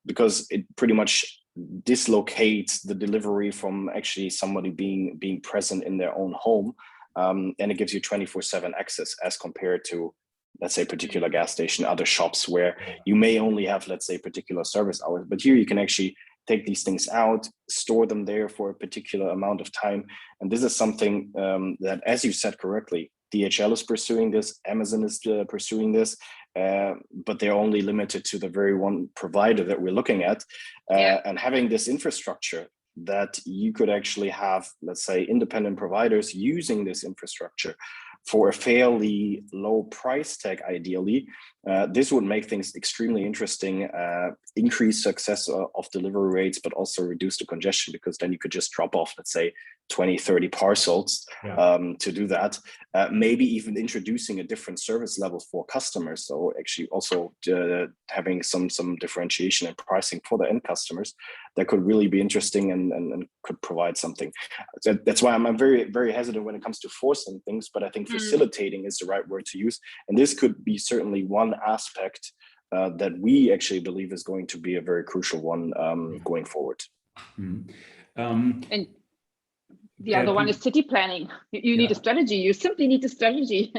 because it pretty much dislocates the delivery from actually somebody being present in their own home, and it gives you 24/7 access as compared to, let's say, particular gas station, other shops where you may only have, let's say, particular service hours, but here you can actually take these things out, store them there for a particular amount of time. And this is something that, as you said correctly, DHL is pursuing this, Amazon is pursuing this, but they're only limited to the very one provider that we're looking at. And having this infrastructure that you could actually have, let's say, independent providers using this infrastructure for a fairly low price tag, ideally, this would make things extremely interesting, increase success of delivery rates, but also reduce the congestion, because then you could just drop off, let's say, 20, 30 parcels to do that. Maybe even introducing a different service level for customers. So actually also having some differentiation in pricing for the end customers that could really be interesting and could provide something. That's why I'm very, very hesitant when it comes to forcing things, but I think facilitating is the right word to use. And this could be certainly one aspect that we actually believe is going to be a very crucial one going forward. And the other one is city planning. You need a strategy. You simply need a strategy.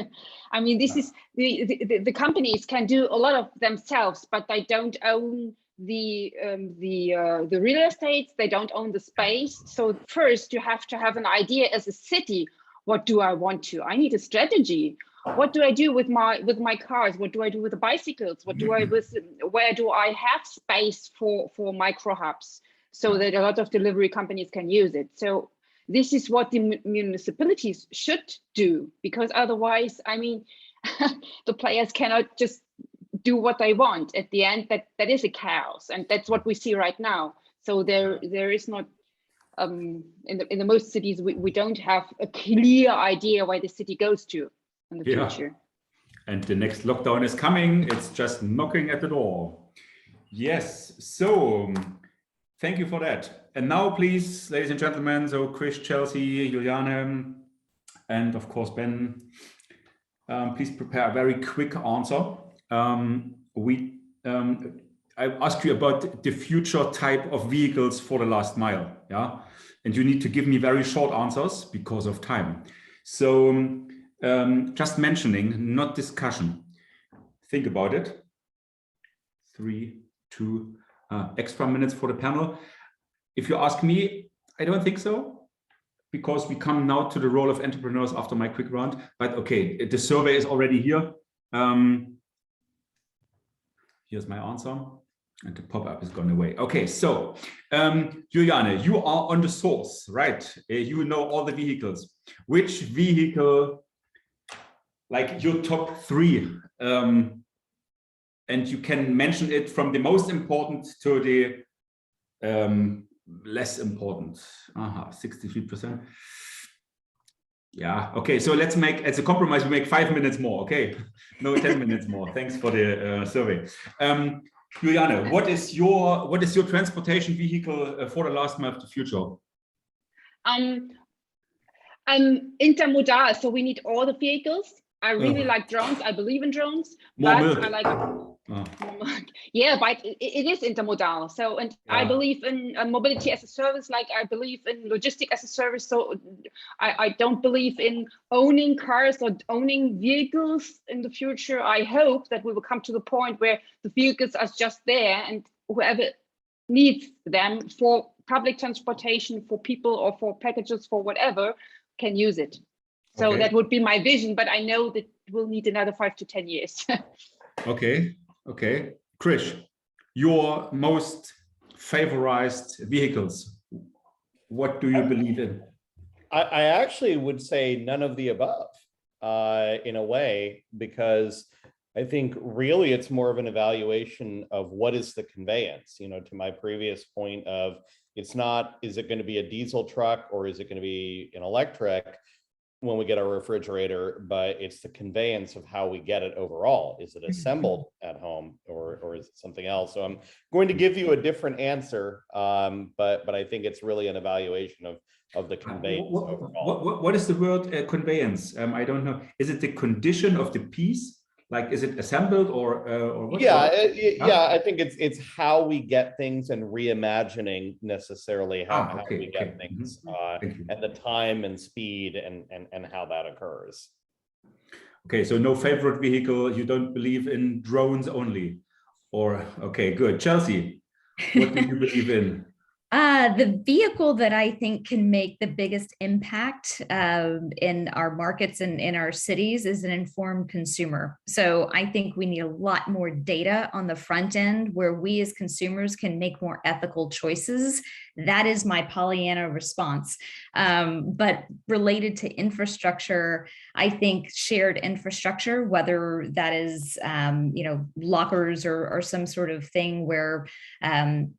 I mean, this is the companies can do a lot of themselves, but they don't own the real estate. They don't own the space. So first, you have to have an idea as a city. What do I want to? I need a strategy. What do I do with my cars? What do I do with the bicycles? What do I where do I have space for micro hubs so that a lot of delivery companies can use it? So this is what the municipalities should do, because otherwise, I mean, the players cannot just do what they want. At the end, that is a chaos, and that's what we see right now. So there is not in the most cities we don't have a clear idea where the city goes to in the future. And the next lockdown is coming. It's just knocking at the door. Yes. So thank you for that. And now, please, ladies and gentlemen, so Krish, Chelsea, Juliane, and of course, Ben, please prepare a very quick answer. I asked you about the future type of vehicles for the last mile, and you need to give me very short answers because of time. So just mentioning, not discussion. Think about it. 3, 2, extra minutes for the panel. If you ask me, I don't think so, because we come now to the role of entrepreneurs after my quick round. But okay, the survey is already here. Here's my answer, and the pop-up is gone away. Okay, so Juliane, you are on the source, right? You know all the vehicles. Which vehicle, like your top 3, and you can mention it from the most important to the less important. 63%. Yeah, okay, so let's make, as a compromise, we make 5 minutes more, okay? No, 10 minutes more. Thanks for the survey. Juliane, what is your transportation vehicle for the last mile of the future? I'm intermodal, so we need all the vehicles. I really like drones. I believe in drones, More but milk. I like, yeah, but it is intermodal. So, and I believe in mobility as a service, like I believe in logistic as a service. So I don't believe in owning cars or owning vehicles in the future. I hope that we will come to the point where the vehicles are just there and whoever needs them for public transportation, for people or for packages, for whatever, can use it. So that would be my vision, but I know that we'll need another 5 to 10 years. Okay. Krish, your most favorized vehicles, what do you believe in? I actually would say none of the above in a way, because I think really it's more of an evaluation of what is the conveyance, to my previous point of it's not, is it going to be a diesel truck or is it going to be an electric when we get our refrigerator, but it's the conveyance of how we get it overall. Is it assembled at home or is it something else? So I'm going to give you a different answer, but I think it's really an evaluation of the conveyance overall. What is the word conveyance? I don't know. Is it the condition of the piece? Like, is it assembled or what? Yeah, I think it's how we get things and reimagining necessarily how we get things, and the time and speed and how that occurs. Okay, so no favorite vehicle. You don't believe in drones only, or okay, good. Chelsea, what do you believe in? The vehicle that I think can make the biggest impact in our markets and in our cities is an informed consumer. So I think we need a lot more data on the front end where we as consumers can make more ethical choices. That is my Pollyanna response. But related to infrastructure, I think shared infrastructure, whether that is, lockers or some sort of thing where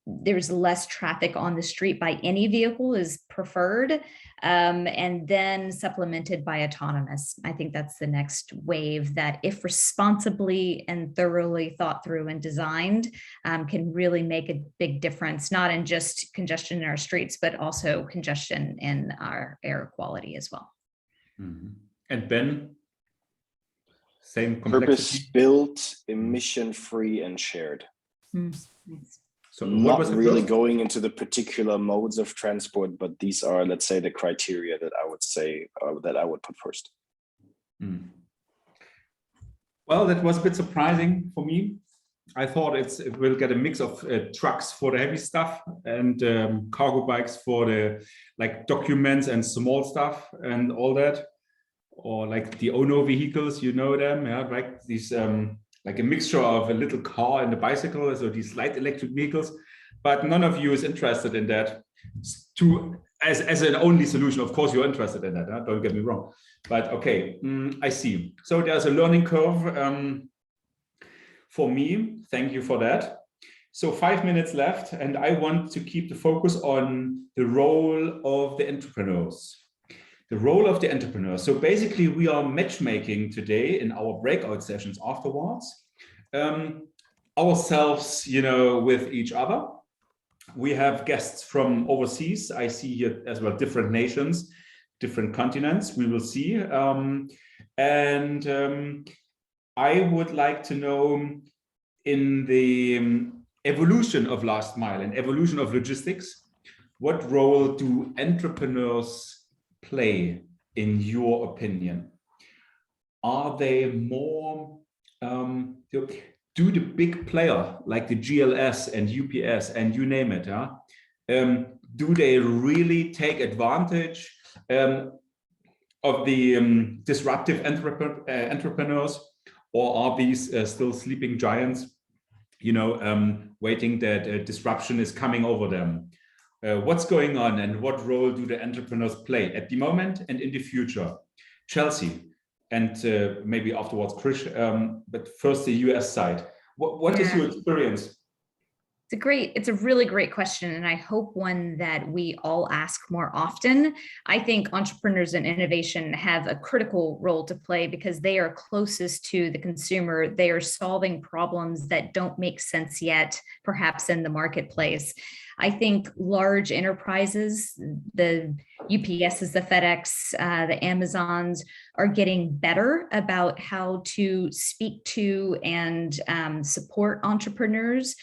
there's less traffic on the street by any vehicle is preferred, and then supplemented by autonomous. I think that's the next wave that, if responsibly and thoroughly thought through and designed, can really make a big difference, not in just congestion in our streets, but also congestion in our air quality as well. Mm-hmm. And Ben, same complexity? Purpose-built, emission-free, and shared. So not really going into the particular modes of transport, but these are, let's say, the criteria that I would say that I would put first. Well, that was a bit surprising for me. I thought it will get a mix of trucks for the heavy stuff and cargo bikes for the documents and small stuff and all that, or like the Ono vehicles, you know them, yeah, like these. Like a mixture of a little car and a bicycle, so these light electric vehicles, but none of you is interested in that as an only solution. Of course, you're interested in that, huh? Don't get me wrong. But okay, I see. So there's a learning curve for me. Thank you for that. So 5 minutes left, and I want to keep the focus on the role of the entrepreneurs. The role of the entrepreneur. So basically, we are matchmaking today in our breakout sessions afterwards, ourselves, with each other. We have guests from overseas. I see here as well different nations, different continents. We will see. I would like to know, in the evolution of last mile and evolution of logistics, what role do entrepreneurs play in your opinion? Are they more, do the big player like the GLS and UPS and you name it, do they really take advantage of the disruptive entrepreneurs, or are these still sleeping giants, waiting that disruption is coming over them? What's going on, and what role do the entrepreneurs play at the moment and in the future? Chelsea, and maybe afterwards Krish, but first the US side. What is your experience? It's a really great question, and I hope one that we all ask more often. I think entrepreneurs and innovation have a critical role to play because they are closest to the consumer. They are solving problems that don't make sense yet, perhaps in the marketplace. I think large enterprises, the UPSs, the FedEx, the Amazons, are getting better about how to speak to and support entrepreneurs.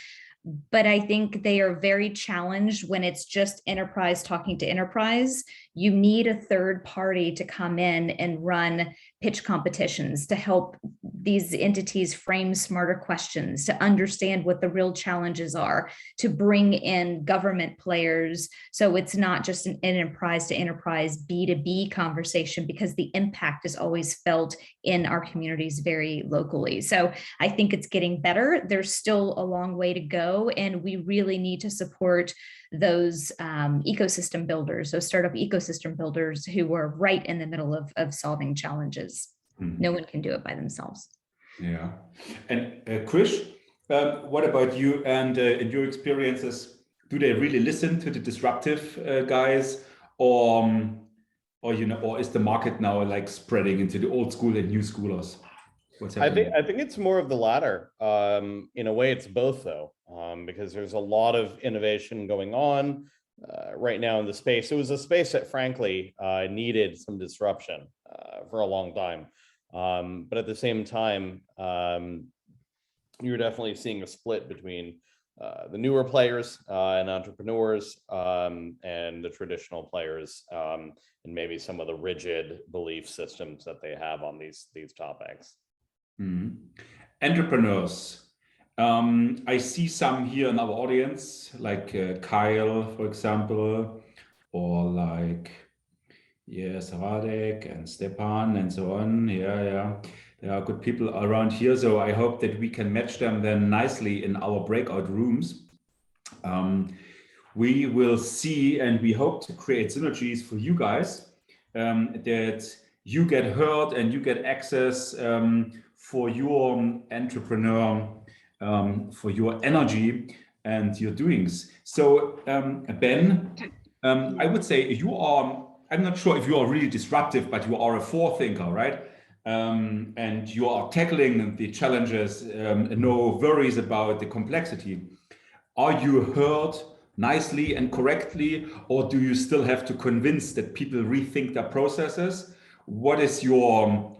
But I think they are very challenged when it's just enterprise talking to enterprise. You need a third party to come in and run pitch competitions to help these entities frame smarter questions, to understand what the real challenges are, to bring in government players. So it's not just an enterprise to enterprise B2B conversation, because the impact is always felt in our communities very locally. So I think it's getting better. There's still a long way to go, and we really need to support those ecosystem builders, those startup ecosystem builders who are right in the middle of solving challenges. No one can do it by themselves. Yeah. And Krish, what about you and in your experiences? Do they really listen to the disruptive guys, or is the market now like spreading into the old school and new schoolers? What's happening? I think it's more of the latter. In a way, it's both, though, because there's a lot of innovation going on right now in the space. It was a space that, frankly, needed some disruption for a long time. But at the same time, you're definitely seeing a split between the newer players and entrepreneurs and the traditional players, and maybe some of the rigid belief systems that they have on these topics. Entrepreneurs. I see some here in our audience, like Kyle, for example, or like Radek and Stepan and so on. Yeah. There are good people around here, so I hope that we can match them then nicely in our breakout rooms. We will see, and we hope to create synergies for you guys, that you get heard and you get access for your entrepreneur, for your energy and your doings. So Ben, I would say I'm not sure if you are really disruptive, but you are a forethinker, right? And you are tackling the challenges, no worries about the complexity. Are you heard nicely and correctly, or do you still have to convince that people rethink their processes? What is your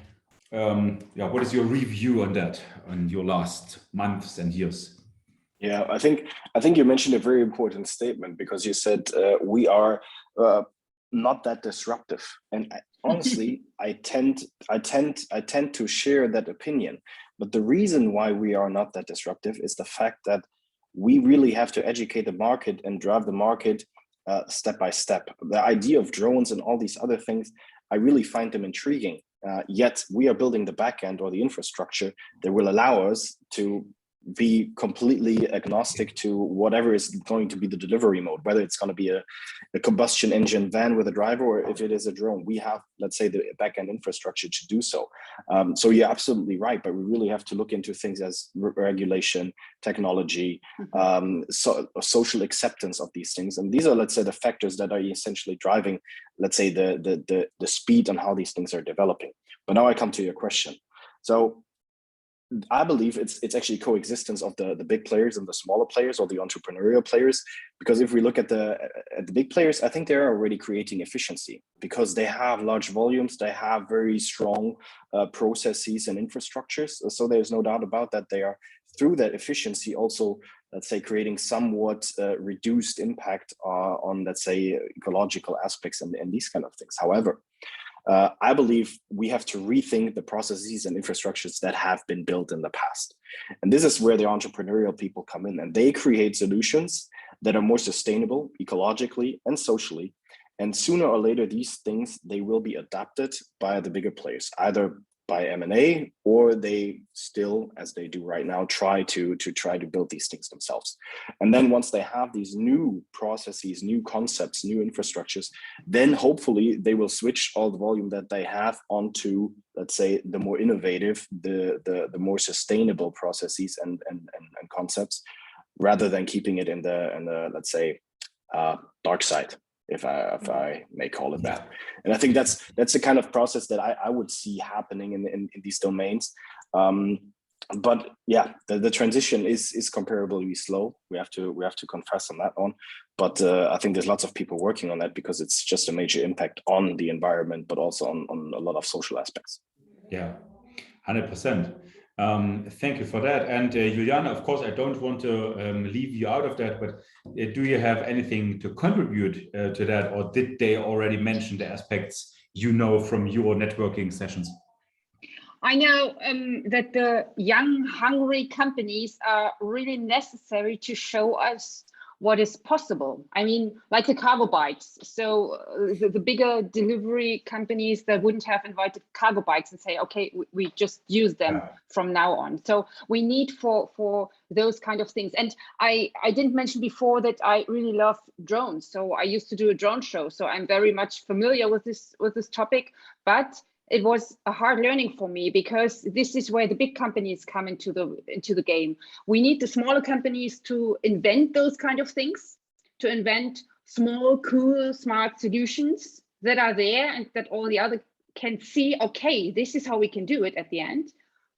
review on that, on your last months and years? Yeah, I think you mentioned a very important statement, because you said we are not that disruptive, and honestly, I tend to share that opinion. But the reason why we are not that disruptive is the fact that we really have to educate the market and drive the market step by step. The idea of drones and all these other things, I really find them intriguing. Yet we are building the backend or the infrastructure that will allow us to be completely agnostic to whatever is going to be the delivery mode, whether it's going to be a combustion engine van with a driver, or if it is a drone. We have, let's say, the backend infrastructure to do so. So you're absolutely right, but we really have to look into things as regulation, technology, social acceptance of these things. And these are, let's say, the factors that are essentially driving, let's say, the speed on how these things are developing. But now I come to your question. So I believe it's actually coexistence of the big players and the smaller players, or the entrepreneurial players. Because if we look at the big players, I think they're already creating efficiency, because they have large volumes, they have very strong processes and infrastructures. So there's no doubt about that. They are, through that efficiency, also, let's say, creating somewhat reduced impact on, let's say, ecological aspects and these kind of things. However, I believe we have to rethink the processes and infrastructures that have been built in the past. And this is where the entrepreneurial people come in, and they create solutions that are more sustainable ecologically and socially. And sooner or later, these things, they will be adapted by the bigger players, either by M&A, or they still, as they do right now, try to build these things themselves. And then once they have these new processes, new concepts, new infrastructures, then hopefully they will switch all the volume that they have onto, let's say, the more innovative, the more sustainable processes and concepts, rather than keeping it in the let's say dark side, if I may call it that. And I think that's the kind of process that I would see happening in these domains. But yeah, the transition is comparably slow. We have to confess on that one. But I think there's lots of people working on that because it's just a major impact on the environment, but also on a lot of social aspects. Yeah, 100%. Thank you for that. And Juliane, of course, I don't want to leave you out of that, but do you have anything to contribute to that, or did they already mention the aspects you know from your networking sessions? I know that the young, hungry companies are really necessary to show us what is possible. I mean, like the cargo bikes. So the bigger delivery companies that wouldn't have invited cargo bikes and say, okay, we just use them from now on. So we need for those kind of things. And I didn't mention before that I really love drones. So I used to do a drone show. So I'm very much familiar with this topic, but it was a hard learning for me because this is where the big companies come into the game. We need the smaller companies to invent those kind of things, to invent small, cool, smart solutions that are there and that all the other can see, okay, this is how we can do it at the end.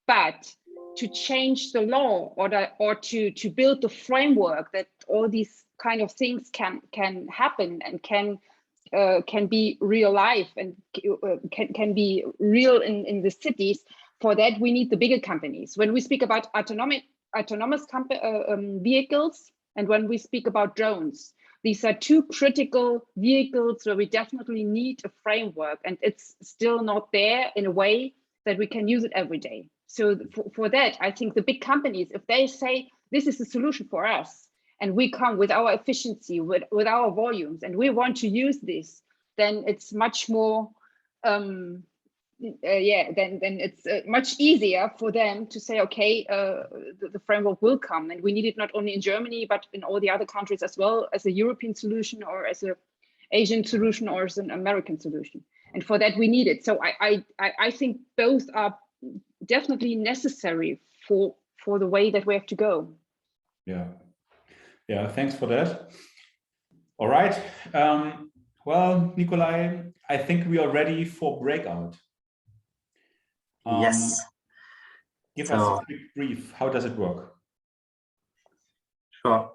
But to change the law or to build the framework that all these kind of things can happen and can be real life and can be real in the cities. For that, we need the bigger companies. When we speak about autonomous vehicles and when we speak about drones, these are two critical vehicles where we definitely need a framework, and it's still not there in a way that we can use it every day. So for that, I think the big companies, if they say this is the solution for us, and we come with our efficiency, with our volumes, and we want to use this, then it's much more, then it's much easier for them to say, okay, the framework will come, and we need it not only in Germany, but in all the other countries as well, as a European solution or as an Asian solution or as an American solution. And for that, we need it. So I think both are definitely necessary for the way that we have to go. Yeah. Yeah, thanks for that. All right. Well, Nikolai, I think we are ready for breakout. Yes. Give us a quick brief. How does it work? Sure.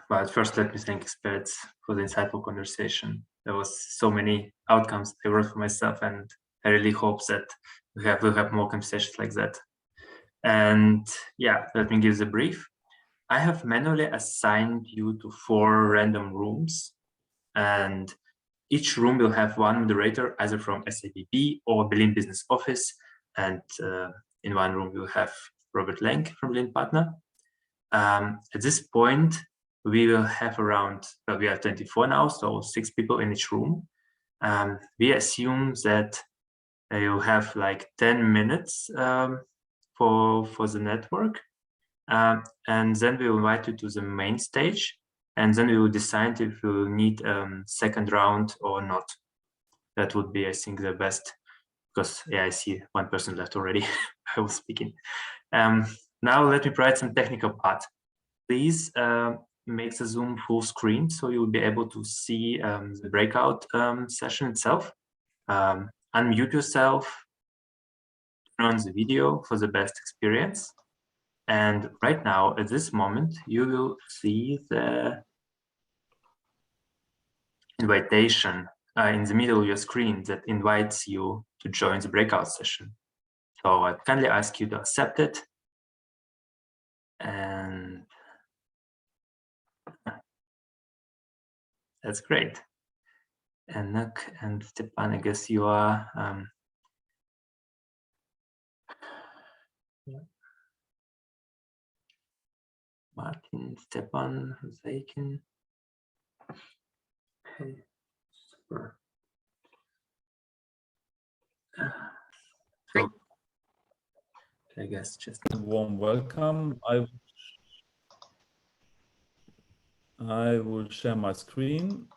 But first, let me thank experts for the insightful conversation. There was so many outcomes I wrote for myself, and I really hope that we'll have more conversations like that. And yeah, let me give the brief. I have manually assigned you to 4 random rooms, and each room will have one moderator, either from SIBB or Berlin Business Office. And in one room, we'll have Robert Lenk from Berlin Partner. At this point, we will have around, well, we have 24 now, so 6 people in each room. We assume that you have like 10 minutes for the network. And then we will invite you to the main stage, and then we will decide if we will need second round or not. That would be, I think, the best, because yeah, I see one person left already. I was speaking. Now let me provide some technical part. Please make the Zoom full screen so you'll be able to see the breakout session itself. Unmute yourself, turn on the video for the best experience. And right now, at this moment, you will see the invitation in the middle of your screen that invites you to join the breakout session. So I kindly ask you to accept it. And that's great. And Nick and Stepan, I guess you are Martin, Stepan, Zeiken. Okay, super. So I guess just a warm welcome. I will share my screen.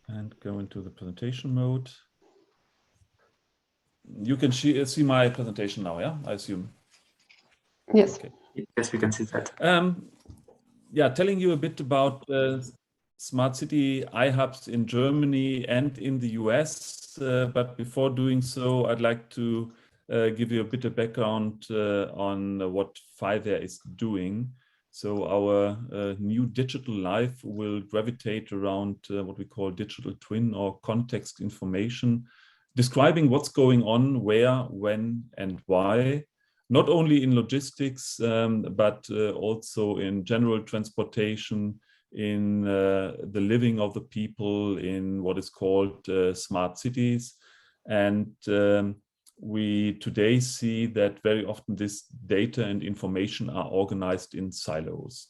And go into the presentation mode. you can see my presentation now, yeah, I assume. Yes. Okay. Yes, we can see that. Yeah, telling you a bit about smart city iHubs in Germany and in the US. But before doing so, I'd like to give you a bit of background on what Fiverr is doing. So our new digital life will gravitate around what we call digital twin or context information, describing what's going on, where, when, and why. Not only in logistics, but also in general transportation, in the living of the people, in what is called smart cities. And we today see that very often this data and information are organized in silos.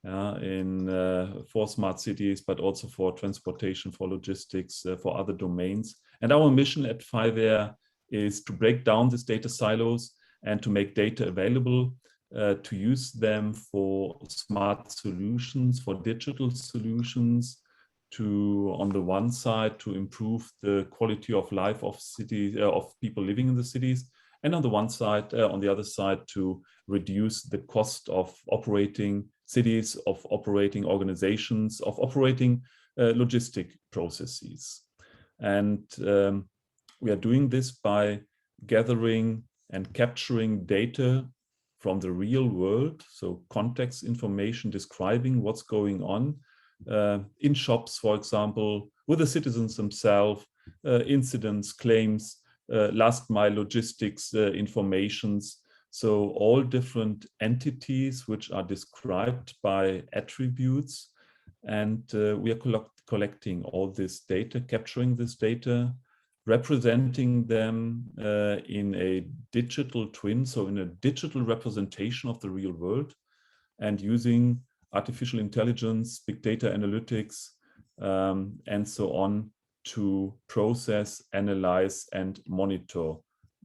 For smart cities, but also for transportation, for logistics, for other domains. And our mission at Fiverr is to break down these data silos and to make data available, to use them for smart solutions, for digital solutions, to, on the one side, to improve the quality of life of cities, of people living in the cities, and on the one side, on the other side, to reduce the cost of operating cities, of operating organizations, of operating logistic processes. And we are doing this by gathering and capturing data from the real world, so context information describing what's going on in shops, for example, with the citizens themselves, incidents, claims, last mile logistics informations. So all different entities which are described by attributes, and we are collecting all this data, capturing this data, representing them in a digital twin, so in a digital representation of the real world, and using artificial intelligence, big data analytics, and so on to process, analyze, and monitor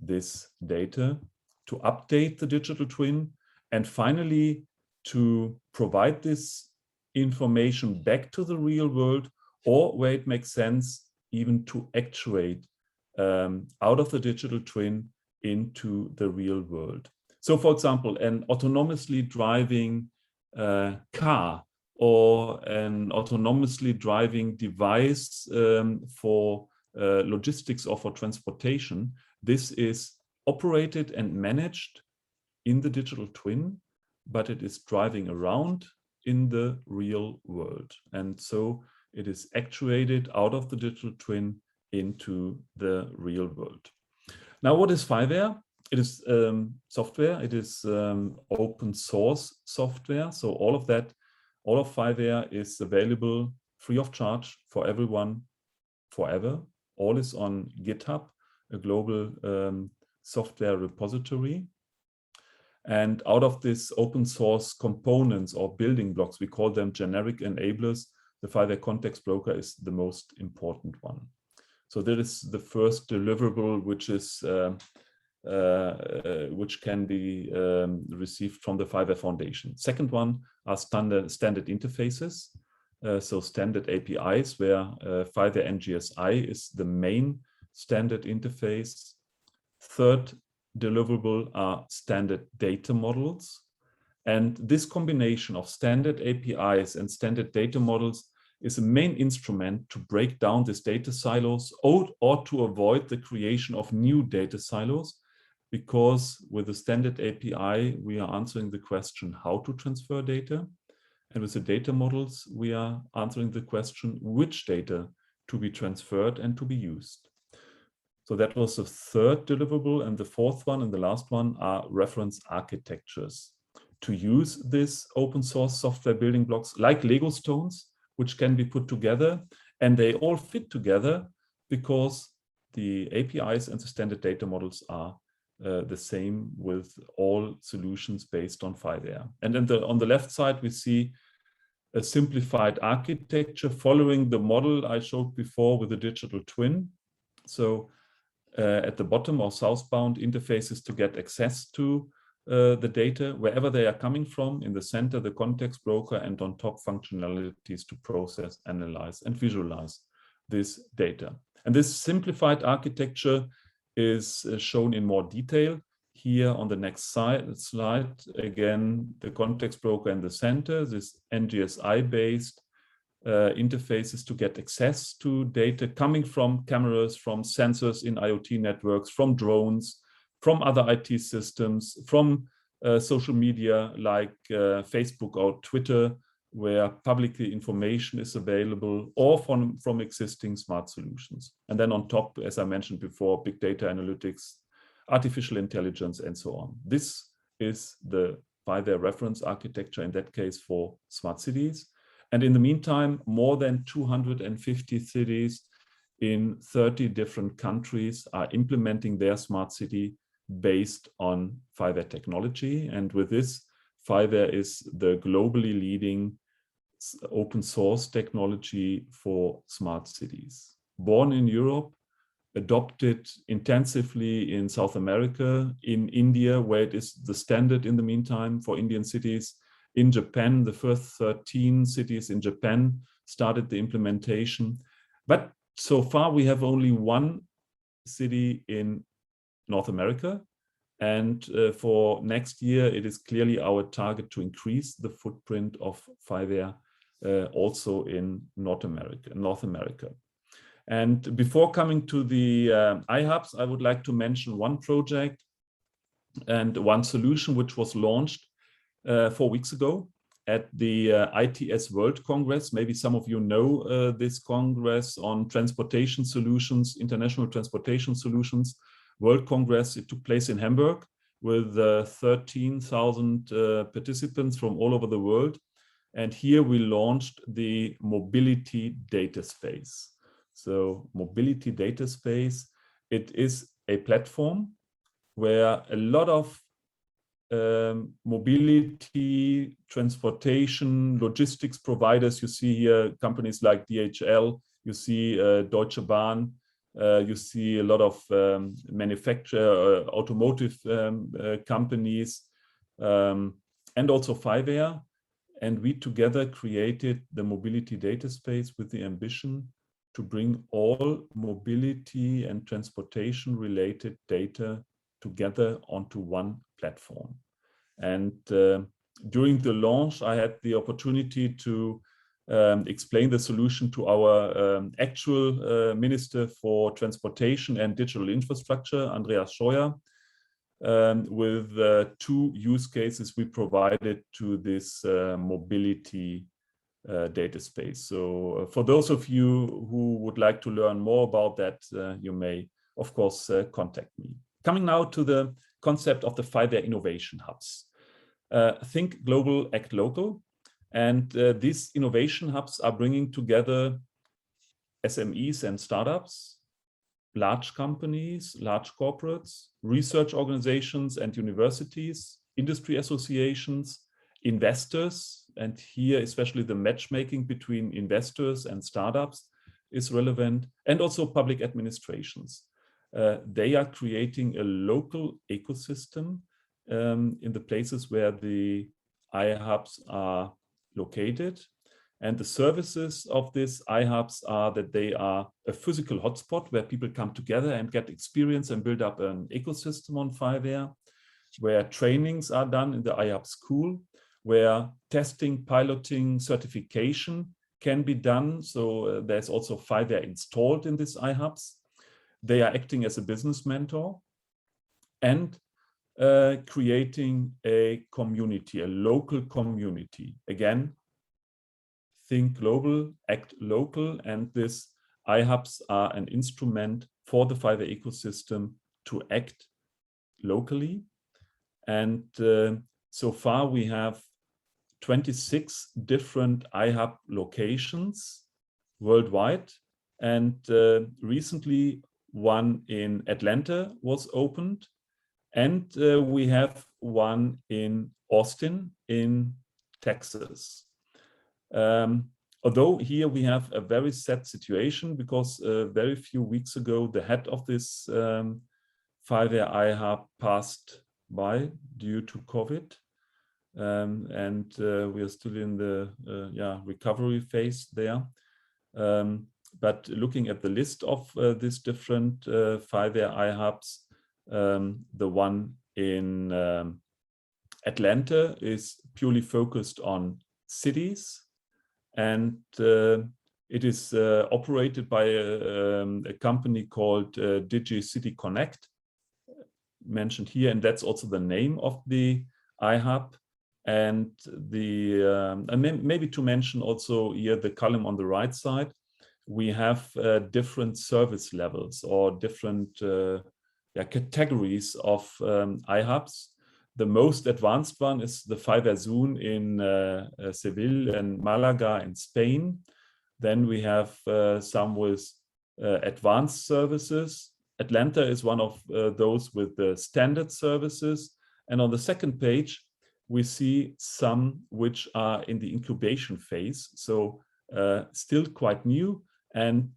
this data, to update the digital twin, and finally to provide this information back to the real world, or where it makes sense, even to actuate out of the digital twin into the real world. So for example, an autonomously driving car or an autonomously driving device for logistics or for transportation, this is operated and managed in the digital twin, but it is driving around in the real world. And so it is actuated out of the digital twin into the real world. Now, what is Fiverr? It is software. It is open source software. So all of Fiverr is available free of charge for everyone forever. All is on GitHub, a global software repository. And out of this open source components or building blocks, we call them generic enablers, the Fiverr Context Broker is the most important one. So that is the first deliverable, which is which can be received from the Fiverr Foundation. Second one are standard interfaces, so standard APIs, where Fiverr NGSI is the main standard interface. Third deliverable are standard data models. And this combination of standard APIs and standard data models is a main instrument to break down these data silos or to avoid the creation of new data silos, because with the standard API, we are answering the question how to transfer data. And with the data models, we are answering the question which data to be transferred and to be used. So that was the third deliverable. And the fourth one and the last one are reference architectures. To use this open source software building blocks like Lego stones, which can be put together, and they all fit together because the APIs and the standard data models are the same with all solutions based on Fiverr. And then on the left side, we see a simplified architecture following the model I showed before with the digital twin. So at the bottom are southbound interfaces to get access to the data wherever they are coming from, in the center, the context broker, and on top functionalities to process, analyze, and visualize this data. And this simplified architecture is shown in more detail. Here on the next slide, again, the context broker in the center, this NGSI-based interfaces to get access to data coming from cameras, from sensors in IoT networks, from drones, from other IT systems, from social media like Facebook or Twitter, where publicly information is available, or from existing smart solutions. And then on top, as I mentioned before, big data analytics, artificial intelligence, and so on. This is the Fiverr reference architecture, in that case, for smart cities. And in the meantime, more than 250 cities in 30 different countries are implementing their smart city based on Fiverr technology. And with this, Fiverr is the globally leading open source technology for smart cities. Born in Europe, adopted intensively in South America, in India, where it is the standard in the meantime for Indian cities. In Japan, the first 13 cities in Japan started the implementation. But so far, we have only one city in North America. And for next year, it is clearly our target to increase the footprint of Fiverr also in North America. And before coming to the iHubs, I would like to mention one project and one solution which was launched 4 weeks ago at the ITS World Congress. Maybe some of you know this Congress on transportation solutions, international transportation solutions. World Congress, it took place in Hamburg with 13,000 participants from all over the world. And here we launched the mobility data space. So mobility data space, it is a platform where a lot of mobility, transportation, logistics providers, you see here companies like DHL, you see Deutsche Bahn, you see a lot of automotive companies, and also Fiverr. And we together created the mobility data space with the ambition to bring all mobility and transportation related data together onto one platform. And during the launch, I had the opportunity to explain the solution to our actual Minister for Transportation and Digital Infrastructure, Andreas Scheuer, with 2 use cases we provided to this mobility data space. So for those of you who would like to learn more about that, you may, of course, contact me. Coming now to the concept of the Fiverr Innovation Hubs. Think global, act local. And these innovation hubs are bringing together SMEs and startups, large companies, large corporates, research organizations and universities, industry associations, investors, and here especially the matchmaking between investors and startups is relevant, and also public administrations. They are creating a local ecosystem in the places where the iHubs are located. And the services of these iHubs are that they are a physical hotspot where people come together and get experience and build up an ecosystem on Fiverr, where trainings are done in the iHub school, where testing, piloting, certification can be done. So there's also Fiverr installed in these iHubs. They are acting as a business mentor and creating a community, a local community. Again, think global, act local, and these iHubs are an instrument for the Fiverr ecosystem to act locally. And so far we have 26 different iHub locations worldwide. And recently one in Atlanta was opened. And we have one in Austin in Texas. Although here we have a very sad situation because very few weeks ago, the head of this Fiverr iHub passed by due to COVID. And we are still in the recovery phase there. but looking at the list of these different Fiverr iHubs, the one in Atlanta is purely focused on cities, and it is operated by a company called Digi.City Connect, mentioned here, and that's also the name of the iHub. And the maybe to mention also here the column on the right side, we have different service levels or different categories of iHubs. The most advanced one is the Fiverr Zone in Seville and Malaga in Spain. Then we have some with advanced services. Atlanta is one of those with the standard services. And on the second page, we see some which are in the incubation phase, so still quite new. And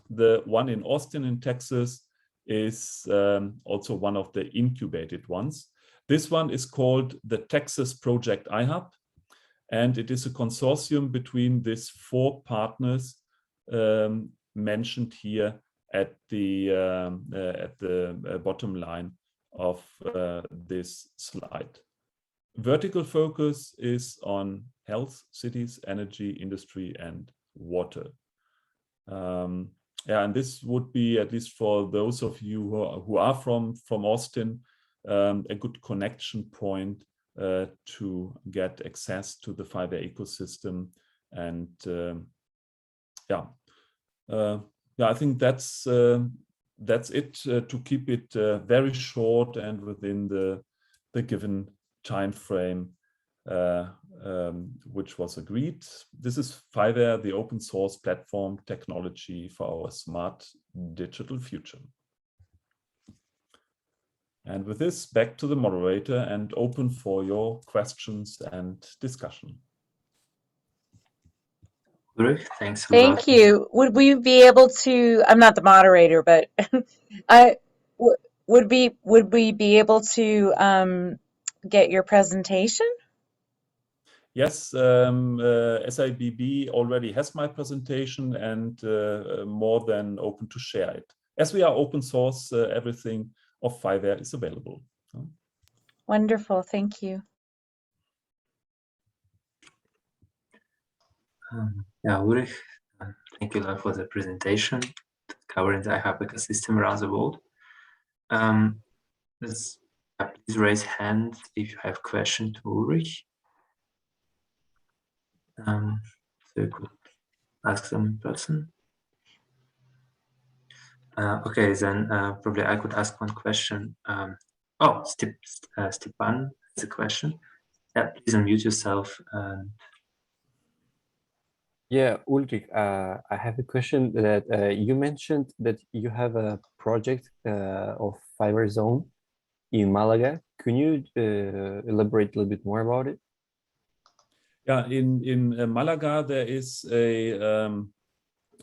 the one in Austin in Texas is also one of the incubated ones. This one is called the Texas Project iHub, and it is a consortium between these 4 partners mentioned here at the bottom line of this slide. Vertical focus is on health, cities, energy, industry, and water. And this would be, at least for those of you who are from Austin, a good connection point to get access to the Fiverr ecosystem. And I think that's it, to keep it very short and within the given time frame which was agreed. This is Fiverr, the open source platform technology for our smart digital future. And with this, back to the moderator and open for your questions and discussion. Thanks a lot. Thank you. Would we be able to, I'm not the moderator, but would we be able to get your presentation? Yes, SIBB already has my presentation and more than open to share it. As we are open source, everything of Fiverr is available. Wonderful, thank you. Ulrich, thank you a lot for the presentation covering the iHub ecosystem around the world. Please raise hand if you have question to Ulrich. So you could ask them in person. Okay, then probably I could ask one question. Stepan has a question. Yeah, please unmute yourself. Yeah, Ulrich, I have a question that you mentioned that you have a project of Fiverr Zone in Malaga. Can you elaborate a little bit more about it? Yeah, in Malaga, there is a,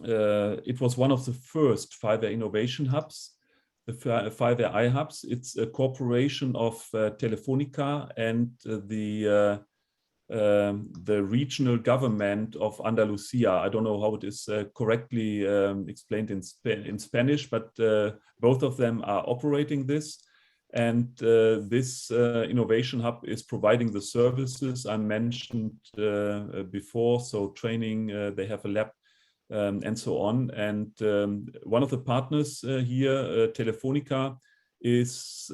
it was one of the first Fiverr innovation hubs, the Fiverr iHubs. It's a cooperation of Telefonica and the regional government of Andalusia. I don't know how it is correctly explained in Spanish, but both of them are operating this. And this innovation hub is providing the services I mentioned before, so training, they have a lab and so on. And one of the partners here, Telefonica, is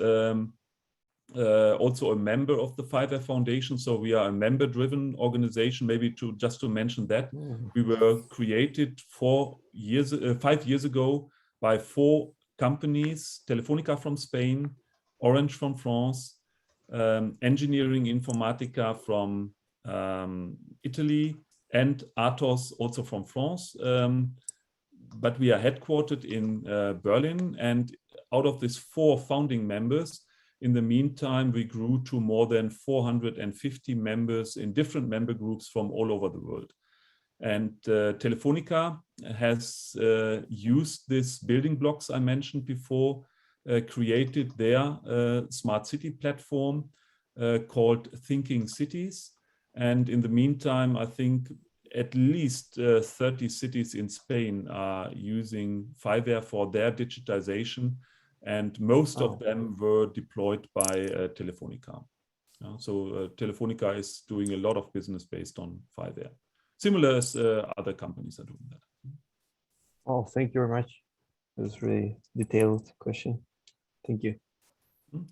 also a member of the Fiverr Foundation. So we are a member-driven organization. Maybe just to mention that, we were created 5 years ago by 4 companies: Telefonica from Spain, Orange from France, Engineering Informatica from Italy, and Atos also from France. But we are headquartered in Berlin, and out of these 4 founding members, in the meantime, we grew to more than 450 members in different member groups from all over the world. And Telefonica has used these building blocks I mentioned before, created their smart city platform called Thinking Cities. And in the meantime, I think at least 30 cities in Spain are using Fiverr for their digitization, and most of them were deployed by Telefónica. So Telefónica is doing a lot of business based on Fiverr, similar as other companies are doing that. Oh, thank you very much. It was really detailed question. Thank you.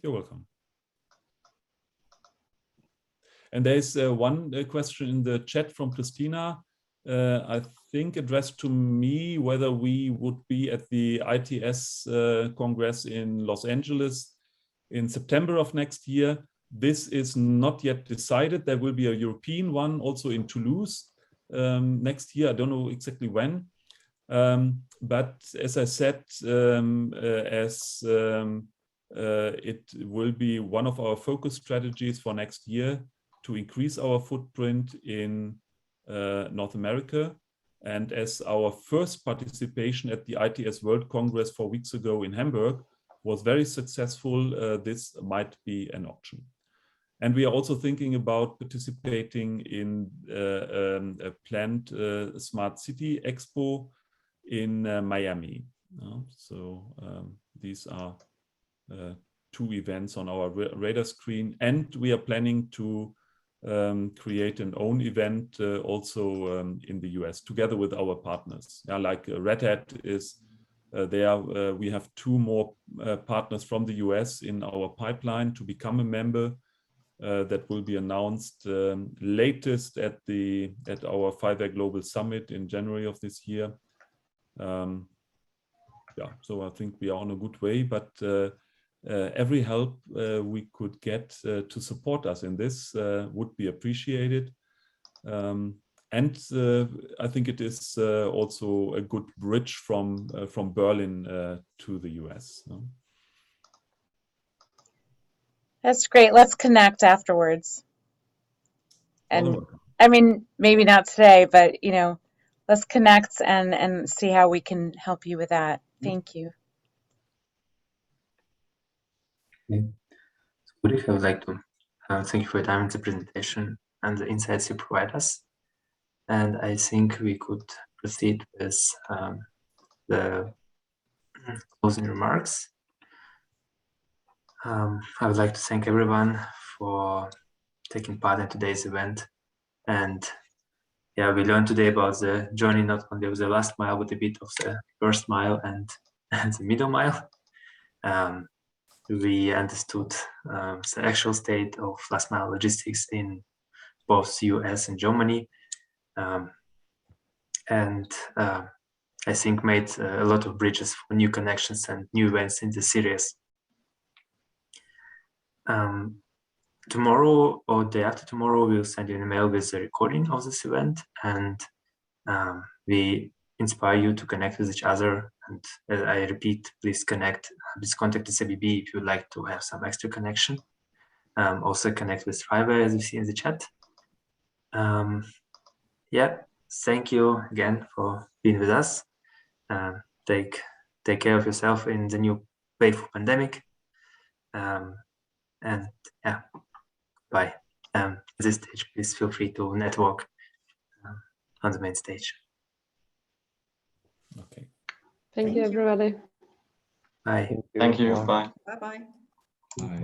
You're welcome. And there's one question in the chat from Kristina, I think addressed to me, whether we would be at the ITS Congress in Los Angeles in September of next year. This is not yet decided. There will be a European one also in Toulouse next year. I don't know exactly when. But as I said, it will be one of our focus strategies for next year to increase our footprint in North America. And as our first participation at the ITS World Congress 4 weeks ago in Hamburg was very successful, this might be an option. And we are also thinking about participating in a planned Smart City Expo in Miami. So these are two events on our radar screen, and we are planning to create an own event also in the US together with our partners. Like Red Hat is there. We have 2 more partners from the US in our pipeline to become a member. That will be announced latest at our Fiverr Global Summit in January of this year. Yeah, so I think we are on a good way, but every help we could get to support us in this would be appreciated. And I think it is also a good bridge from Berlin to the US. That's great. Let's connect afterwards. And I mean, maybe not today, but you know, let's connect and see how we can help you with that. Thank you. Okay. So I would like to thank you for your time and the presentation and the insights you provide us. And I think we could proceed with the closing remarks. I would like to thank everyone for taking part in today's event. And yeah, we learned today about the journey, not only of the last mile, but a bit of the first mile and the middle mile. We understood the actual state of last mile logistics in both US and Germany. And I think made a lot of bridges for new connections and new events in the series. Tomorrow or day after tomorrow, we'll send you an email with the recording of this event, and we inspire you to connect with each other. And as I repeat, please contact the SIBB if you'd like to have some extra connection. Also connect with Fiverr, as you see in the chat. Yeah, thank you again for being with us. Take care of yourself in the new wave of pandemic. And yeah, bye. At this stage, please feel free to network on the main stage. Okay. Thank you, everybody. Bye. Thank you. Bye. Bye-bye. Bye.